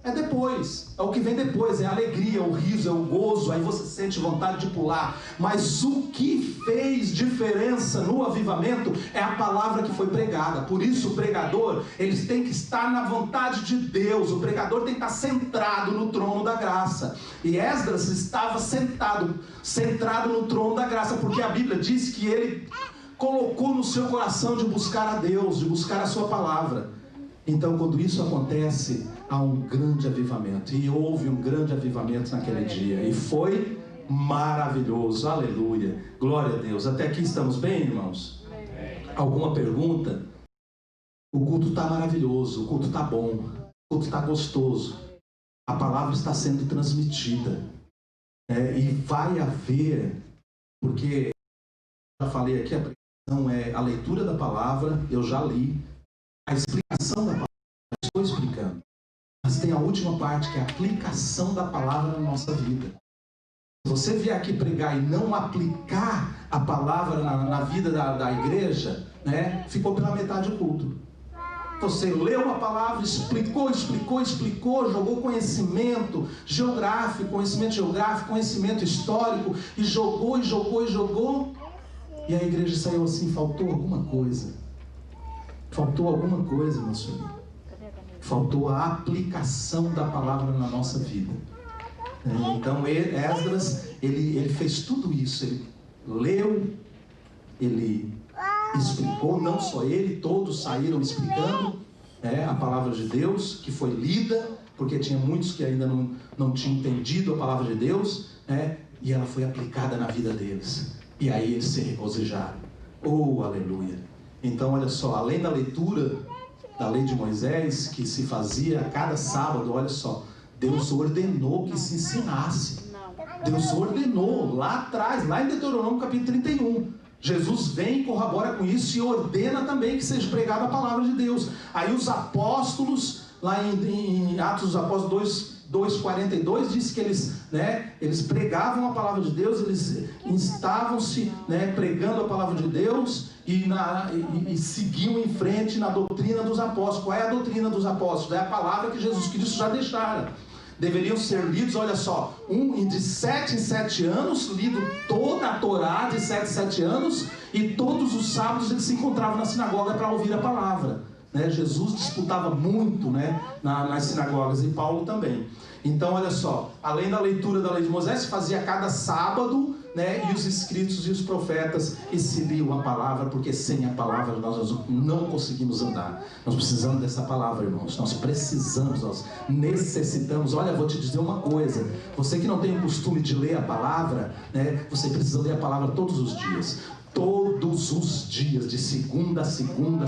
é depois, é o que vem depois, é a alegria, o riso, é o gozo, aí você sente vontade de pular. Mas o que fez diferença no avivamento é a palavra que foi pregada. Por isso o pregador, eles têm que estar na vontade de Deus, o pregador tem que estar centrado no trono da graça. E Esdras estava centrado no trono da graça, porque a Bíblia diz que ele colocou no seu coração de buscar a Deus, de buscar a sua palavra. Então, quando isso acontece, há um grande avivamento. E houve um grande avivamento naquele dia. E foi maravilhoso. Aleluia. Glória a Deus. Até aqui estamos bem, irmãos? Alguma pergunta? O culto está maravilhoso, o culto está bom, o culto está gostoso. A palavra está sendo transmitida. E vai haver, porque eu já falei aqui, a pregação é a leitura da palavra, eu já li. A explicação da palavra, eu estou explicando. Mas tem a última parte, que é a aplicação da palavra na nossa vida. Se você vier aqui pregar e não aplicar a palavra na vida da igreja, ficou pela metade do culto. Você leu a palavra, explicou, jogou conhecimento geográfico, conhecimento histórico, e jogou. E a igreja saiu assim, faltou alguma coisa. Faltou alguma coisa, meu senhor. Faltou a aplicação da palavra na nossa vida. Então Esdras, ele fez tudo isso. Ele leu, ele explicou, não só ele, todos saíram explicando a palavra de Deus, que foi lida, porque tinha muitos que ainda não tinham entendido a palavra de Deus, e ela foi aplicada na vida deles. E aí eles se regozijaram. Oh, aleluia! Então, olha só, além da leitura da lei de Moisés, que se fazia a cada sábado, olha só, Deus ordenou que se ensinasse. Deus ordenou lá atrás, lá em Deuteronômio capítulo 31. Jesus vem e corrobora com isso e ordena também que seja pregada a palavra de Deus. Aí os apóstolos, lá em Atos dos Apóstolos 2:42, diz que eles pregavam a palavra de Deus, eles estavam-se pregando a palavra de Deus e seguiam em frente na doutrina dos apóstolos. Qual é a doutrina dos apóstolos? É a palavra que Jesus Cristo já deixara. Deveriam ser lidos, olha só, de 7 em 7 anos, lido toda a Torá de 7 em 7 anos, e todos os sábados eles se encontravam na sinagoga para ouvir a palavra. Jesus disputava muito nas sinagogas, e Paulo também. Então, olha só, além da leitura da lei de Moisés, se fazia cada sábado, e os escritos e os profetas, e se liam a palavra, porque sem a palavra nós não conseguimos andar. Nós precisamos dessa palavra, irmãos. Nós precisamos, nós necessitamos. Olha, vou te dizer uma coisa. Você que não tem o costume de ler a palavra, você precisa ler a palavra todos os dias. Todos os dias, de segunda a segunda,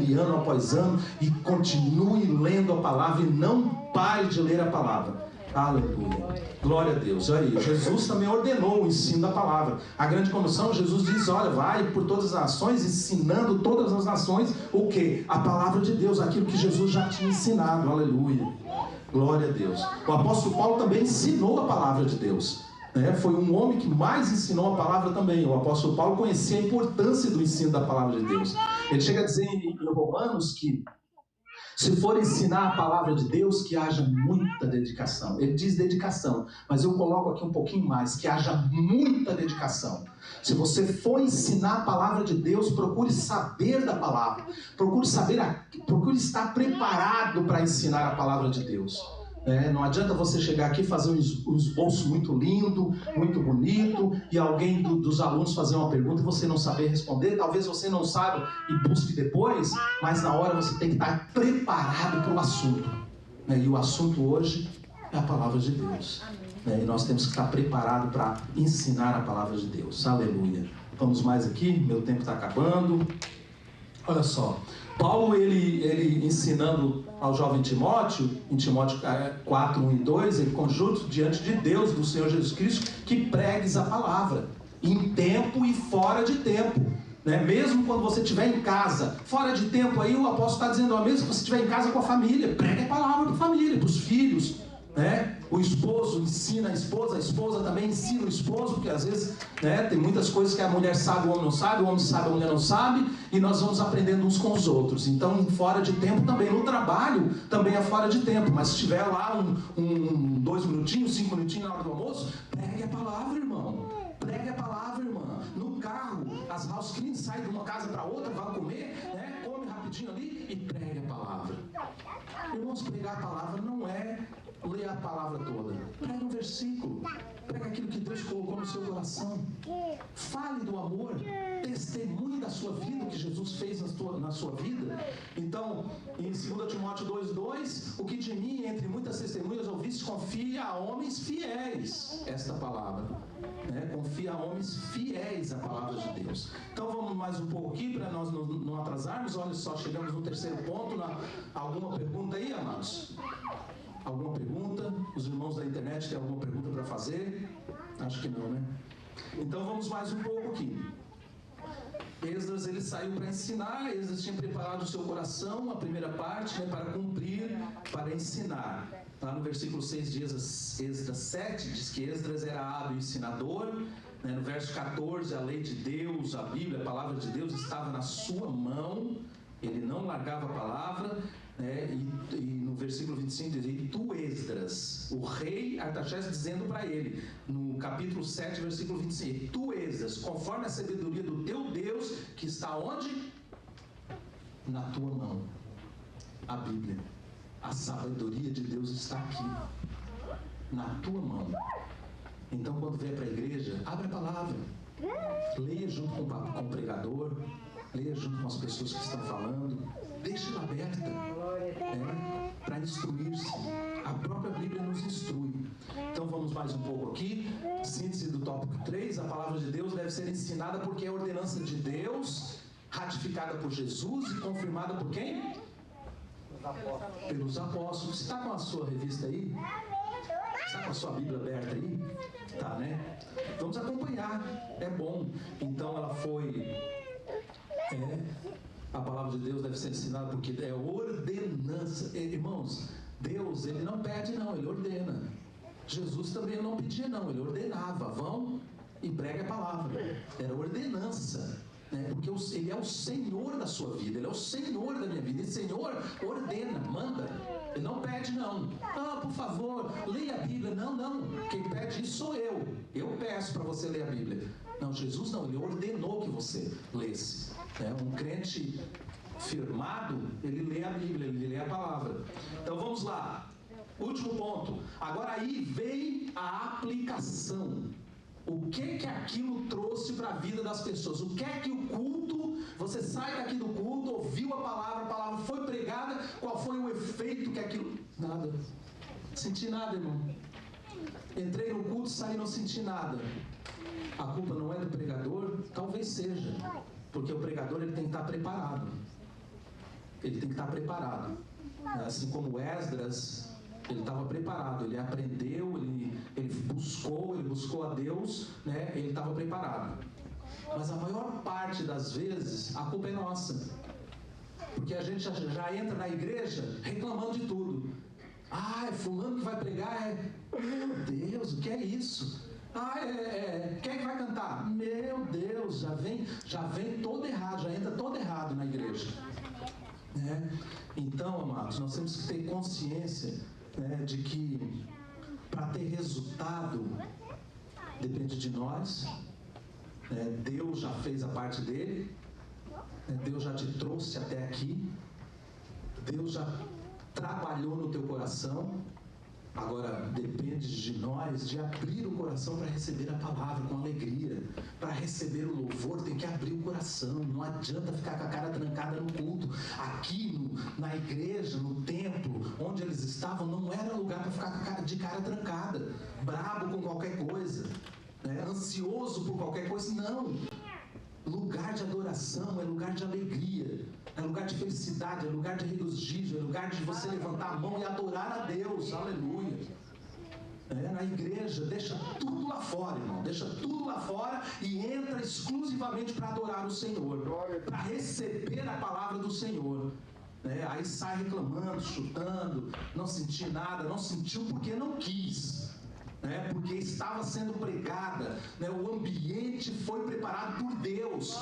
e ano após ano, e continue lendo a palavra, e não pare de ler a palavra. Aleluia, glória a Deus. Aí, Jesus também ordenou o ensino da palavra. A grande comissão, Jesus diz, olha, vai por todas as nações, ensinando todas as nações, o quê? A palavra de Deus, aquilo que Jesus já tinha ensinado. Aleluia, glória a Deus. O apóstolo Paulo também ensinou a palavra de Deus. Foi um homem que mais ensinou a palavra também. O apóstolo Paulo conhecia a importância do ensino da palavra de Deus. Ele chega a dizer em Romanos que se for ensinar a palavra de Deus, que haja muita dedicação. Ele diz dedicação, mas eu coloco aqui um pouquinho mais, que haja muita dedicação. Se você for ensinar a palavra de Deus, procure saber da palavra. Procure estar preparado para ensinar a palavra de Deus. Não adianta você chegar aqui e fazer um esboço muito lindo, muito bonito, e alguém dos alunos fazer uma pergunta e você não saber responder. Talvez você não saiba e busque depois, mas na hora você tem que estar preparado para o assunto. E o assunto hoje é a palavra de Deus. E nós temos que estar preparados para ensinar a palavra de Deus. Aleluia. Vamos mais aqui, meu tempo está acabando. Olha só, Paulo, ele ensinando ao jovem Timóteo, em Timóteo 4, 1 e 2, ele conjunto diante de Deus, do Senhor Jesus Cristo, que pregues a palavra, em tempo e fora de tempo. Mesmo quando você estiver em casa, fora de tempo, aí o apóstolo está dizendo, mesmo que você estiver em casa com a família, pregue a palavra para a família, para os filhos. O esposo ensina a esposa também ensina o esposo, porque às vezes tem muitas coisas que a mulher sabe, o homem não sabe, o homem sabe, a mulher não sabe, e nós vamos aprendendo uns com os outros. Então, fora de tempo também, no trabalho também é fora de tempo, mas se tiver lá 2 minutinhos, 5 minutinhos na hora do almoço, pregue a palavra, irmão. Pregue a palavra, irmã. No carro, as house clean saem de uma casa para outra, vai comer, come rapidinho ali e pregue a palavra. Irmãos, pregar a palavra não é leia a palavra toda. Prega um versículo. Prega aquilo que Deus colocou no seu coração. Fale do amor. Testemunhe da sua vida, o que Jesus fez na sua vida. Então, em 2 Timóteo 2:2, o que de mim, entre muitas testemunhas, ouviste, confia a homens fiéis. Esta palavra. Confia a homens fiéis à palavra de Deus. Então vamos mais um pouco aqui para nós não atrasarmos. Olha só, chegamos no terceiro ponto. Alguma pergunta aí, amados? Alguma pergunta? Os irmãos da internet têm alguma pergunta para fazer? Acho que não, né? Então vamos mais um pouco aqui. Esdras, ele saiu para ensinar. Esdras tinha preparado o seu coração, a primeira parte, para cumprir, para ensinar. Lá no versículo 6 de Esdras 7, diz que Esdras era hábil ensinador. No verso 14, a lei de Deus, a Bíblia, a palavra de Deus estava na sua mão. Ele não largava a palavra. E no versículo 25 diz: e tu, Esdras, o rei Artaxerxes dizendo para ele, no capítulo 7, versículo 25: e tu, Esdras, conforme a sabedoria do teu Deus, que está onde? Na tua mão. A Bíblia. A sabedoria de Deus está aqui, na tua mão. Então, quando vier para a igreja, abre a palavra, leia junto com o pregador, leia junto com as pessoas que estão falando, deixe ela aberta, para instruir-se. A própria Bíblia nos instrui. Então vamos mais um pouco aqui. Síntese do tópico 3: a palavra de Deus deve ser ensinada porque é a ordenança de Deus, ratificada por Jesus e confirmada por quem? Pelos apóstolos. Você está com a sua revista aí? Está com a sua Bíblia aberta aí? Tá, né? Vamos acompanhar. É bom. Então ela foi... a palavra de Deus deve ser ensinada porque é ordenança. Irmãos, Deus, ele não pede não, ele ordena. Jesus também não pedia não, ele ordenava. Vão e pregue a palavra. Era ordenança. Porque ele é o Senhor da sua vida, ele é o Senhor da minha vida. E o Senhor ordena, manda. Ele não pede não. Por favor, leia a Bíblia. Não, quem pede isso sou eu. Eu peço para você ler a Bíblia. Não, Jesus não, ele ordenou que você lesse. Um crente firmado, ele lê a Bíblia, ele lê a palavra. Então vamos lá, último ponto. Agora aí vem a aplicação. O que aquilo trouxe para a vida das pessoas? O que é que o culto, você sai daqui do culto, ouviu a palavra foi pregada, qual foi o efeito que aquilo... Nada. Senti nada, irmão. Entrei no culto, saí e não senti nada. A culpa não é do pregador? Talvez seja. Porque o pregador, ele tem que estar preparado. Ele tem que estar preparado. Assim como Esdras, ele estava preparado, ele aprendeu, ele buscou a Deus, ele estava preparado. Mas a maior parte das vezes, a culpa é nossa. Porque a gente já entra na igreja reclamando de tudo. É fulano que vai pregar, meu Deus, o que é isso? Quem é que vai cantar? Meu Deus, já vem todo errado, já entra todo errado na igreja. Então, amados, nós temos que ter consciência de que para ter resultado depende de nós. Deus já fez a parte dele. Deus já te trouxe até aqui. Deus já trabalhou no teu coração. Agora depende de nós de abrir o coração para receber a palavra com alegria. Para receber o louvor tem que abrir o coração. Não adianta ficar com a cara trancada no culto. Aqui na igreja, no templo onde eles estavam, não era lugar para ficar de cara trancada, brabo com qualquer coisa, ansioso por qualquer coisa. Não. Lugar de adoração é lugar de alegria, é lugar de felicidade, é lugar de regozijo, é lugar de você levantar a mão e adorar a Deus. Aleluia. Na igreja, deixa tudo lá fora, irmão. Deixa tudo lá fora e entra exclusivamente para adorar o Senhor, para receber a palavra do Senhor. Aí sai reclamando, chutando, não sentiu nada, não sentiu porque não quis. Porque estava sendo pregada, o ambiente foi preparado por Deus,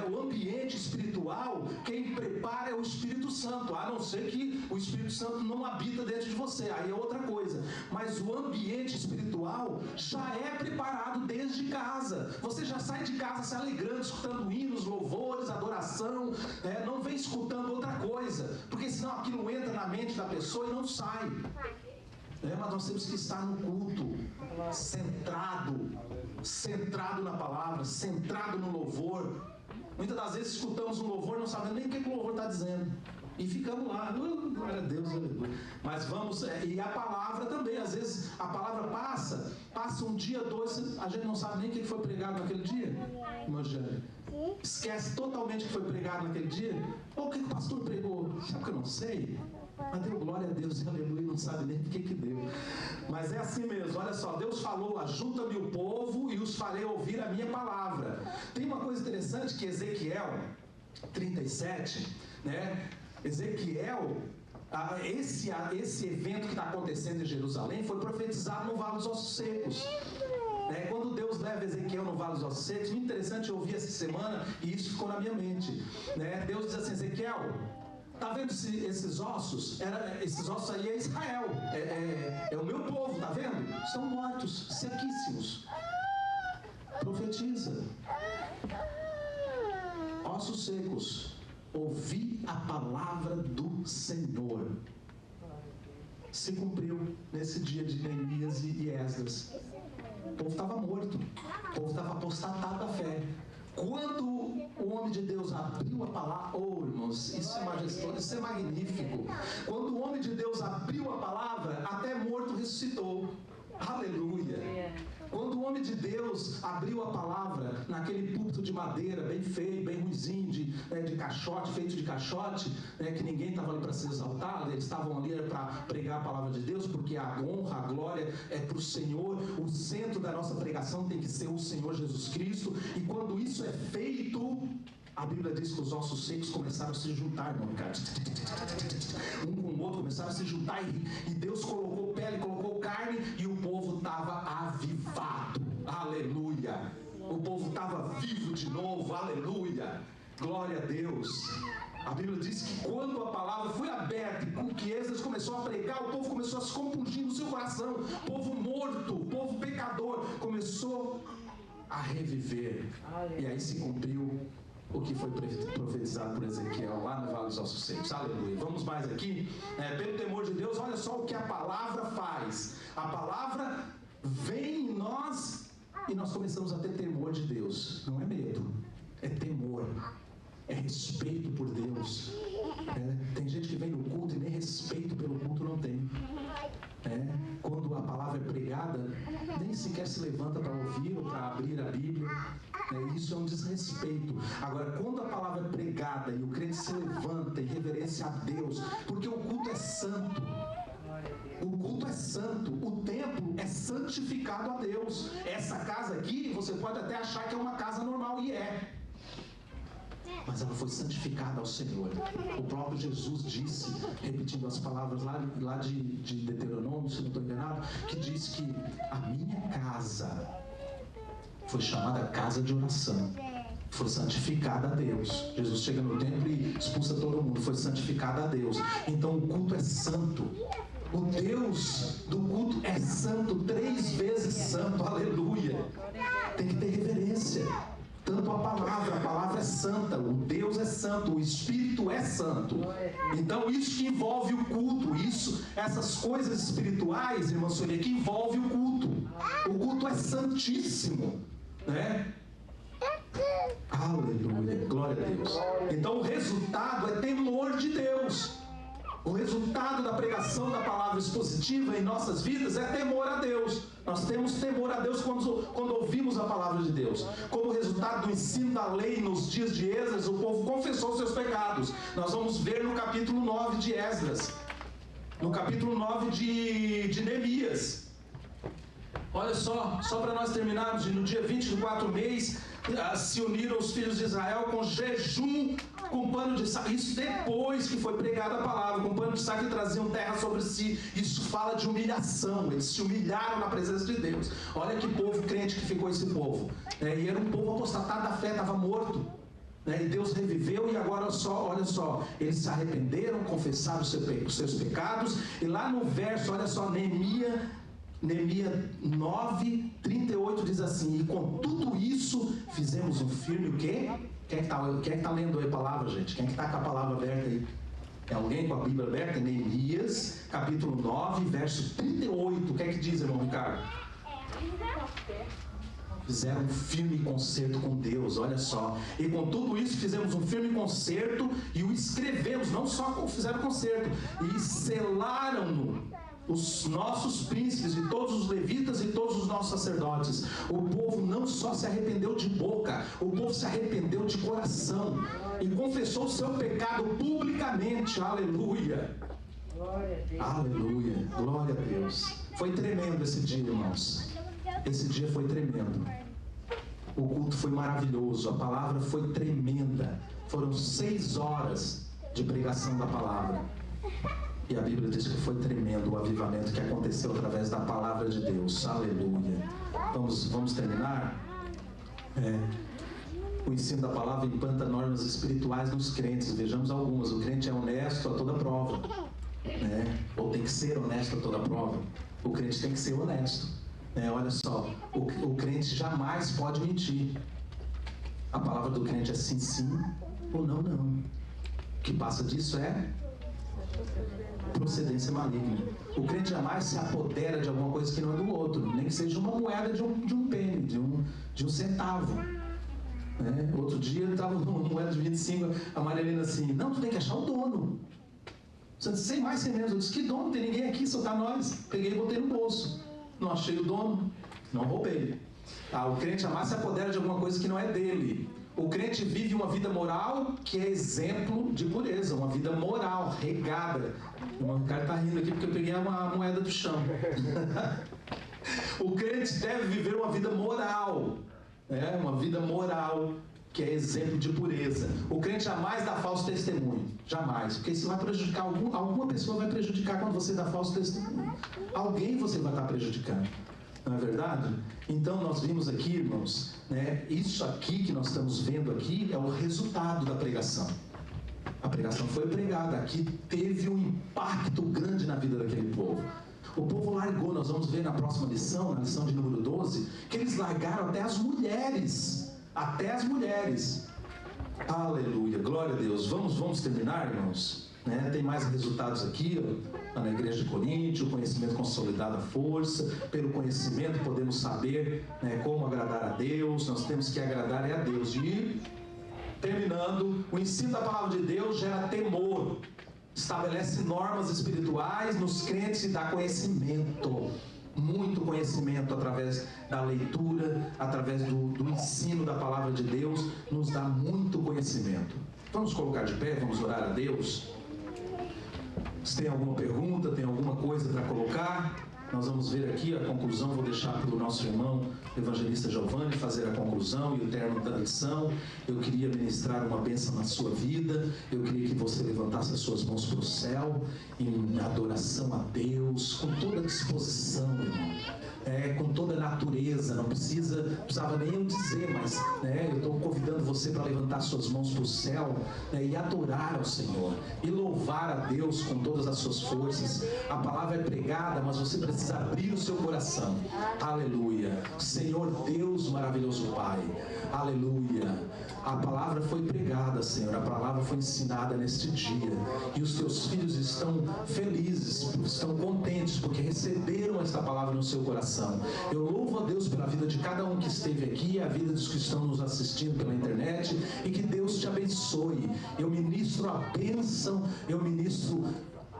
o ambiente espiritual, quem prepara é o Espírito Santo, a não ser que o Espírito Santo não habita dentro de você, aí é outra coisa, mas o ambiente espiritual já é preparado desde casa. Você já sai de casa se alegrando, escutando hinos, louvores, adoração, não vem escutando outra coisa, porque senão aquilo entra na mente da pessoa e não sai. Mas nós temos que estar no culto, centrado na palavra, centrado no louvor. Muitas das vezes escutamos um louvor e não sabemos nem o que o louvor está dizendo. E ficamos lá, glória a Deus, aleluia. Mas vamos, e a palavra também, às vezes a palavra passa um dia, dois, a gente não sabe nem o que foi pregado naquele dia, irmão Jânio. Esquece totalmente o que foi pregado naquele dia. Ou o que o pastor pregou? Sabe que eu não sei? Mas deu glória a Deus, aleluia, não sabe nem o que deu. Mas é assim mesmo, olha só, Deus falou: ajunta-me o povo e os farei ouvir a minha palavra. Tem uma coisa interessante que Ezequiel 37, né? Ezequiel, esse evento que está acontecendo em Jerusalém foi profetizado no Vale dos Ossos Secos. Quando Deus leva Ezequiel no Vale dos Ossos Secos, muito interessante, eu ouvi essa semana e isso ficou na minha mente. Deus diz assim: Ezequiel, tá vendo esses ossos? Esses ossos aí é Israel, é o meu povo, tá vendo? Estão mortos, sequíssimos. Profetiza. Ossos secos, ouvi a palavra do Senhor. Se cumpriu nesse dia de Neemias e Esdras. O povo estava morto, o povo estava apostatado da fé. Quando o homem de Deus abriu a palavra, irmãos, isso é majestoso, isso é magnífico. Quando o homem de Deus abriu a palavra, até morto ressuscitou. Aleluia. Quando o homem de Deus abriu a palavra naquele púlpito de madeira, bem feio, bem ruizinho, de caixote, feito de caixote, que ninguém estava ali para se exaltar, eles estavam ali para pregar a palavra de Deus, porque a honra, a glória é para o Senhor, o centro da nossa pregação tem que ser o Senhor Jesus Cristo, e quando isso é feito, a Bíblia diz que os ossos secos começaram a se juntar, irmão Ricardo. Um com o outro começaram a se juntar, e Deus colocou pele, colocou carne, e o povo estava avivado. Aleluia. O povo estava vivo de novo. Aleluia. Glória a Deus. A Bíblia diz que quando a palavra foi aberta e com que Esdras começou a pregar, o povo começou a se compungir no seu coração. O povo morto, o povo pecador começou a reviver. E aí se cumpriu o que foi profetizado por Ezequiel lá no Vale dos Ossos Secos. Aleluia. Vamos mais aqui. Pelo temor de Deus, olha só o que a palavra faz. A palavra vem em nós e nós começamos a ter temor de Deus. Não é medo, é temor, é respeito por Deus. Tem gente que vem no culto e nem respeito pelo culto não tem. Quando a palavra é pregada, nem sequer se levanta para ouvir ou para abrir a Bíblia. Isso é um desrespeito. Agora, quando a palavra é pregada e o crente se levanta em reverência a Deus, porque o culto é santo. O culto é santo, o templo é santificado a Deus. Essa casa aqui, você pode até achar que é uma casa normal, e é. Mas ela foi santificada ao Senhor. O próprio Jesus disse, repetindo as palavras lá de Deuteronômio, se não estou enganado, que diz que a minha casa foi chamada casa de oração, foi santificada a Deus. Jesus chega no templo e expulsa todo mundo, foi santificada a Deus. Então o culto é santo. O Deus do culto é santo, 3 vezes santo, aleluia. Tem que ter reverência. Tanto a palavra é santa, o Deus é santo, o Espírito é santo. Então isso que envolve o culto, essas coisas espirituais, irmã Sônia, que envolve o culto. O culto é santíssimo, Aleluia, glória a Deus. Então o resultado é temor de Deus. O resultado da pregação da palavra expositiva em nossas vidas é temor a Deus. Nós temos temor a Deus quando ouvimos a palavra de Deus. Como resultado do ensino da lei nos dias de Esdras, o povo confessou seus pecados. Nós vamos ver no capítulo 9 de Esdras, no capítulo 9 de Neemias. Olha só para nós terminarmos, no dia 20 do 4º mês, se uniram os filhos de Israel com jejum, com pano de saco. Isso depois que foi pregada a palavra, com pano de saco, e traziam terra sobre si. Isso fala de humilhação. Eles se humilharam na presença de Deus. Olha que povo crente que ficou esse povo. E era um povo apostatado da fé, estava morto. E Deus reviveu, e agora olha só, eles se arrependeram, confessaram os seus pecados. E lá no verso, olha só, Neemias 9, 38 diz assim: e com tudo isso fizemos um firme o quê? Quem é que está lendo aí a palavra, gente? Quem é que está com a palavra aberta aí? Tem alguém com a Bíblia aberta? Neemias, capítulo 9, verso 38. O que é que diz, irmão Ricardo? Fizeram um firme concerto com Deus, olha só. E com tudo isso fizemos um firme concerto e o escrevemos, não só fizeram concerto, e selaram-no os nossos príncipes e todos os levitas e todos os nossos sacerdotes. O povo não só se arrependeu de boca, o povo se arrependeu de coração e confessou o seu pecado publicamente. Aleluia. Aleluia. Glória a Deus. Foi tremendo esse dia, irmãos. Esse dia foi tremendo. O culto foi maravilhoso, a palavra foi tremenda. Foram 6 horas de pregação da palavra. E a Bíblia diz que foi tremendo o avivamento que aconteceu através da palavra de Deus. Aleluia. Vamos terminar? O ensino da palavra implanta normas espirituais nos crentes. Vejamos algumas. O crente é honesto a toda prova, ou tem que ser honesto a toda prova. O crente tem que ser honesto. Olha só, o crente jamais pode mentir. A palavra do crente é sim, sim, ou não, não. O que passa disso é procedência maligna. O crente jamais se apodera de alguma coisa que não é do outro, nem que seja uma moeda de um penny, de um centavo. Outro dia eu estava numa moeda de 25, a Marilena assim, não, tu tem que achar o dono. Sem mais, sem menos. Eu disse, que dono? Tem ninguém aqui, só tá nós. Peguei e botei no bolso. Não achei o dono, não roubei. O crente jamais se apodera de alguma coisa que não é dele. O crente vive uma vida moral que é exemplo de pureza, uma vida moral, regada. O cara está rindo aqui porque eu peguei uma moeda do chão. O crente deve viver uma vida moral, uma vida moral que é exemplo de pureza. O crente jamais dá falso testemunho, jamais, porque isso vai prejudicar alguma pessoa vai prejudicar quando você dá falso testemunho. Alguém você vai estar prejudicando. Não é verdade? Então nós vimos aqui, irmãos, isso aqui que nós estamos vendo aqui é o resultado da pregação. A pregação foi pregada, aqui teve um impacto grande na vida daquele povo. O povo largou, nós vamos ver na próxima lição, na lição de número 12, que eles largaram até as mulheres. Até as mulheres. Aleluia, glória a Deus. Vamos terminar, irmãos? Tem mais resultados aqui, na igreja de Coríntio. O conhecimento consolidado a força. Pelo conhecimento podemos saber como agradar a Deus. Nós temos que agradar a Deus. E, terminando, o ensino da palavra de Deus gera temor. Estabelece normas espirituais nos crentes e dá conhecimento. Muito conhecimento através da leitura, através do ensino da palavra de Deus, nos dá muito conhecimento. Vamos colocar de pé, vamos orar a Deus. Se tem alguma pergunta, tem alguma coisa para colocar, nós vamos ver aqui a conclusão. Vou deixar para o nosso irmão evangelista Giovanni fazer a conclusão e o término da lição. Eu queria ministrar uma bênção na sua vida. Eu queria que você levantasse as suas mãos para o céu em adoração a Deus, com toda a disposição, irmão. Com toda a natureza, não precisava nem eu dizer, mas eu estou convidando você para levantar suas mãos para o céu e adorar ao Senhor e louvar a Deus com todas as suas forças. A palavra é pregada, mas você precisa abrir o seu coração. Aleluia. Senhor Deus maravilhoso Pai, aleluia. A palavra foi pregada, Senhor, a palavra foi ensinada neste dia, e os teus filhos estão felizes, estão contentes, porque receberam esta palavra no seu coração. Eu louvo a Deus pela vida de cada um que esteve aqui, a vida dos que estão nos assistindo pela internet, e que Deus te abençoe. Eu ministro a bênção, eu ministro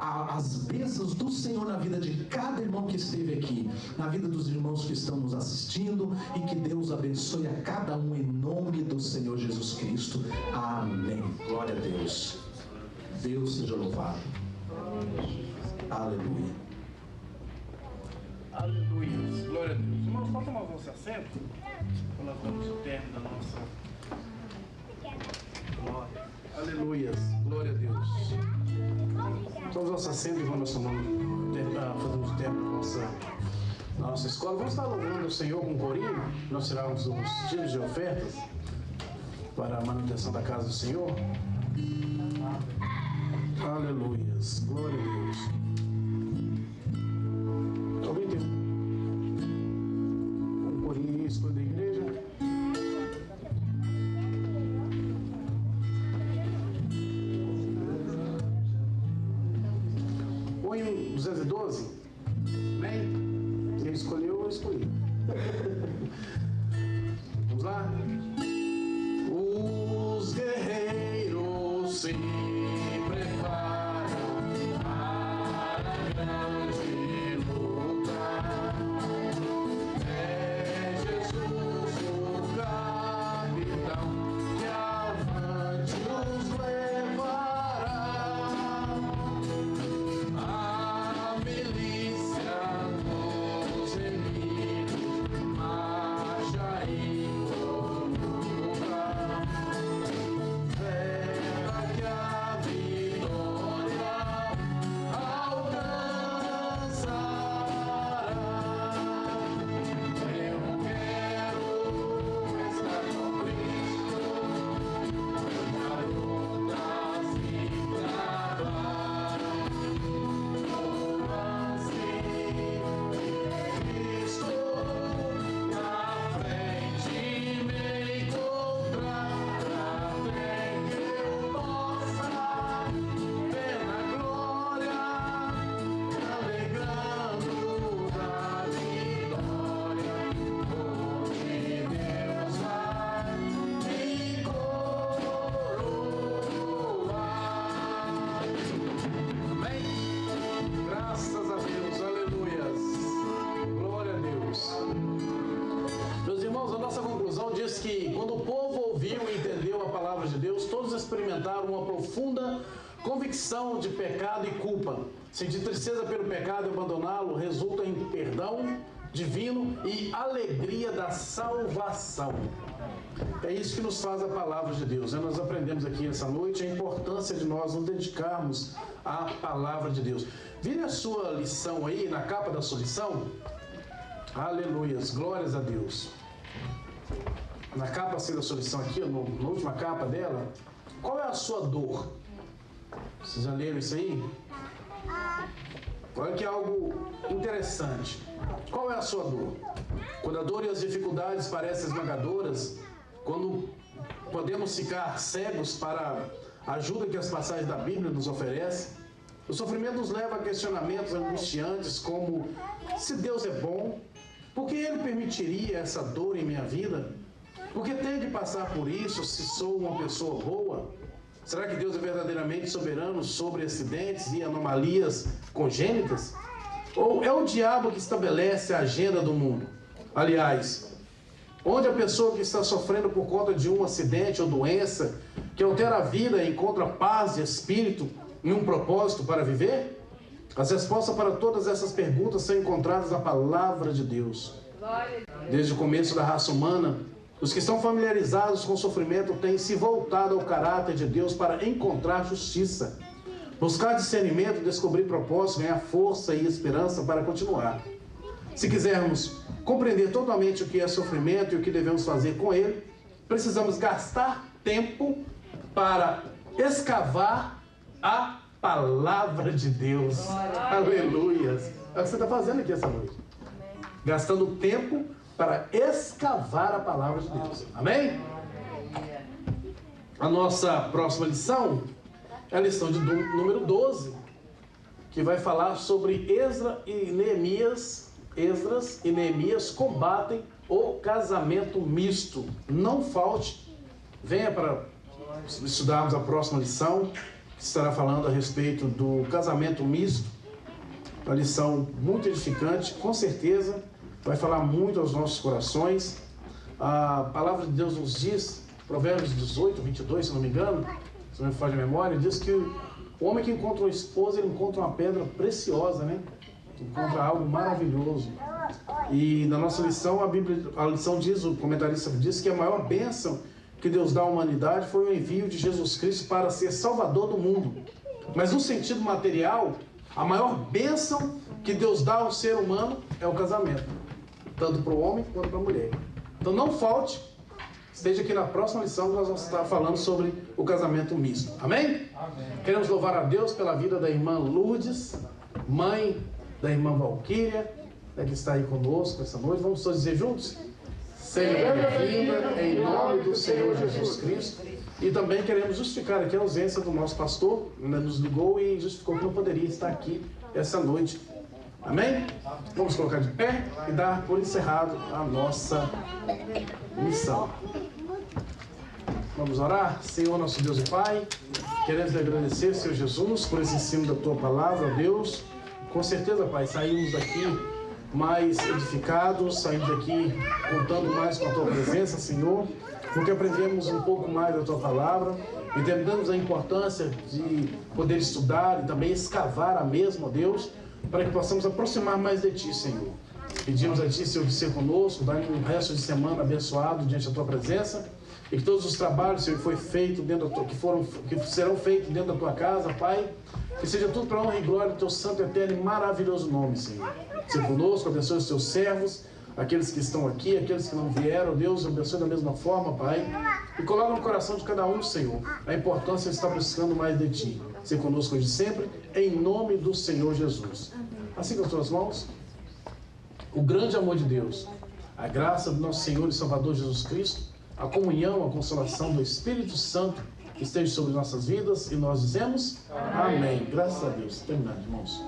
as bênçãos do Senhor na vida de cada irmão que esteve aqui, na vida dos irmãos que estão nos assistindo, e que Deus abençoe a cada um em nome do Senhor Jesus Cristo. Amém. Glória a Deus. Deus seja louvado. Aleluia. Aleluia. Glória a Deus. Irmãos, pode tomar o vosso assento? Nós vamos ao término da nossa glória. Aleluia. Glória a Deus. Todos os assentos e vamos fazemos o tempo da nossa escola. Vamos estar louvando o Senhor com um corinho. Nós tiramos os tiros de ofertas para a manutenção da casa do Senhor. Aleluia. Glória a Deus. Alguém tem um corinho escolhido da igreja? ele escolheu, eu escolhi. Vamos lá? Os guerreiros se preparam para a grande luta. É Jesus o capitão que avante os levará. A milícia dos inimigos marcha e luta. Verá que a vitória alcançará. Eu quero estar com Cristo, a luta se travar. Cristo na frente me encontrar, até que eu possa ver na glória, alegrando da vitória, onde Deus vai me coroar. Amém? Graças a Deus, aleluias, glória a Deus. Meus irmãos, a nossa conclusão diz que quando o povo ouviu e entendeu a palavra de Deus, todos experimentaram uma profunda convicção de pecado e culpa. Sentir tristeza pelo pecado e abandoná-lo resulta em perdão divino e alegria da salvação. É isso que nos faz a palavra de Deus. Nós aprendemos aqui essa noite a importância de nós nos dedicarmos à palavra de Deus. Vire a sua lição aí, na capa da sua lição. Aleluias, glórias a Deus. Na capa assim da sua lição aqui, na última capa dela, qual é a sua dor? Vocês já leram isso aí? Olha que é algo interessante. Qual é a sua dor? Quando a dor e as dificuldades parecem esmagadoras, quando podemos ficar cegos para a ajuda que as passagens da Bíblia nos oferecem, o sofrimento nos leva a questionamentos angustiantes como: se Deus é bom, por que Ele permitiria essa dor em minha vida? Por que tenho de passar por isso se sou uma pessoa boa? Será que Deus é verdadeiramente soberano sobre acidentes e anomalias congênitas? Ou é o diabo que estabelece a agenda do mundo? Aliás, onde a pessoa que está sofrendo por conta de um acidente ou doença que altera a vida encontra paz de espírito e um propósito para viver? As respostas para todas essas perguntas são encontradas na palavra de Deus. Desde o começo da raça humana, os que estão familiarizados com o sofrimento têm se voltado ao caráter de Deus para encontrar justiça, buscar discernimento, descobrir propósito, ganhar força e esperança para continuar. Se quisermos compreender totalmente o que é sofrimento e o que devemos fazer com ele, precisamos gastar tempo para escavar a palavra de Deus. Aleluias. É o que você está fazendo aqui essa noite. Gastando tempo para escavar a palavra de Deus. Amém? A nossa próxima lição é a lição de número 12, que vai falar sobre Esdras e Neemias combatem o casamento misto. Não falte, venha para estudarmos a próxima lição, que estará falando a respeito do casamento misto. Uma lição muito edificante, com certeza vai falar muito aos nossos corações. A palavra de Deus nos diz, Provérbios 18, 22, se não me engano, se não me falha a memória, diz que o homem que encontra uma esposa, ele encontra uma pedra preciosa, né? Encontra algo maravilhoso. E na nossa lição, a lição diz, o comentarista diz que a maior bênção que Deus dá à humanidade foi o envio de Jesus Cristo para ser Salvador do mundo. Mas no sentido material, a maior bênção que Deus dá ao ser humano é o casamento, tanto para o homem quanto para a mulher. Então não falte, esteja aqui na próxima lição que nós vamos estar falando sobre o casamento misto. Amém? Amém. Queremos louvar a Deus pela vida da irmã Lourdes, mãe da irmã Valquíria, que está aí conosco essa noite. Vamos todos dizer juntos? Seja bem-vinda em nome do Senhor Jesus Cristo. E também queremos justificar aqui a ausência do nosso pastor, nos ligou e justificou que não poderia estar aqui essa noite. Amém? Vamos colocar de pé e dar por encerrado a nossa missão. Vamos orar? Senhor, nosso Deus e Pai, queremos lhe agradecer, Senhor Jesus, por esse ensino da Tua Palavra, Deus. Com certeza, Pai, saímos daqui mais edificados, saímos daqui contando mais com a Tua presença, Senhor, porque aprendemos um pouco mais da Tua Palavra, entendemos a importância de poder estudar e também escavar a mesma, Deus, para que possamos aproximar mais de Ti, Senhor. Pedimos a Ti, Senhor, que seja conosco, dá um resto de semana abençoado diante da Tua presença, e que todos os trabalhos, Senhor, que serão feitos dentro da Tua casa, Pai, que seja tudo para a honra e glória do Teu santo, eterno e maravilhoso nome, Senhor. Seja conosco, abençoe os Teus servos, aqueles que estão aqui, aqueles que não vieram, Deus, abençoe da mesma forma, Pai, e coloca no coração de cada um, Senhor, a importância de estar buscando mais de Ti. Seja conosco hoje sempre, em nome do Senhor Jesus. Assim com as tuas mãos, o grande amor de Deus, a graça do nosso Senhor e Salvador Jesus Cristo, a comunhão, a consolação do Espírito Santo esteja sobre nossas vidas, e nós dizemos amém. Graças a Deus. Terminado, irmãos.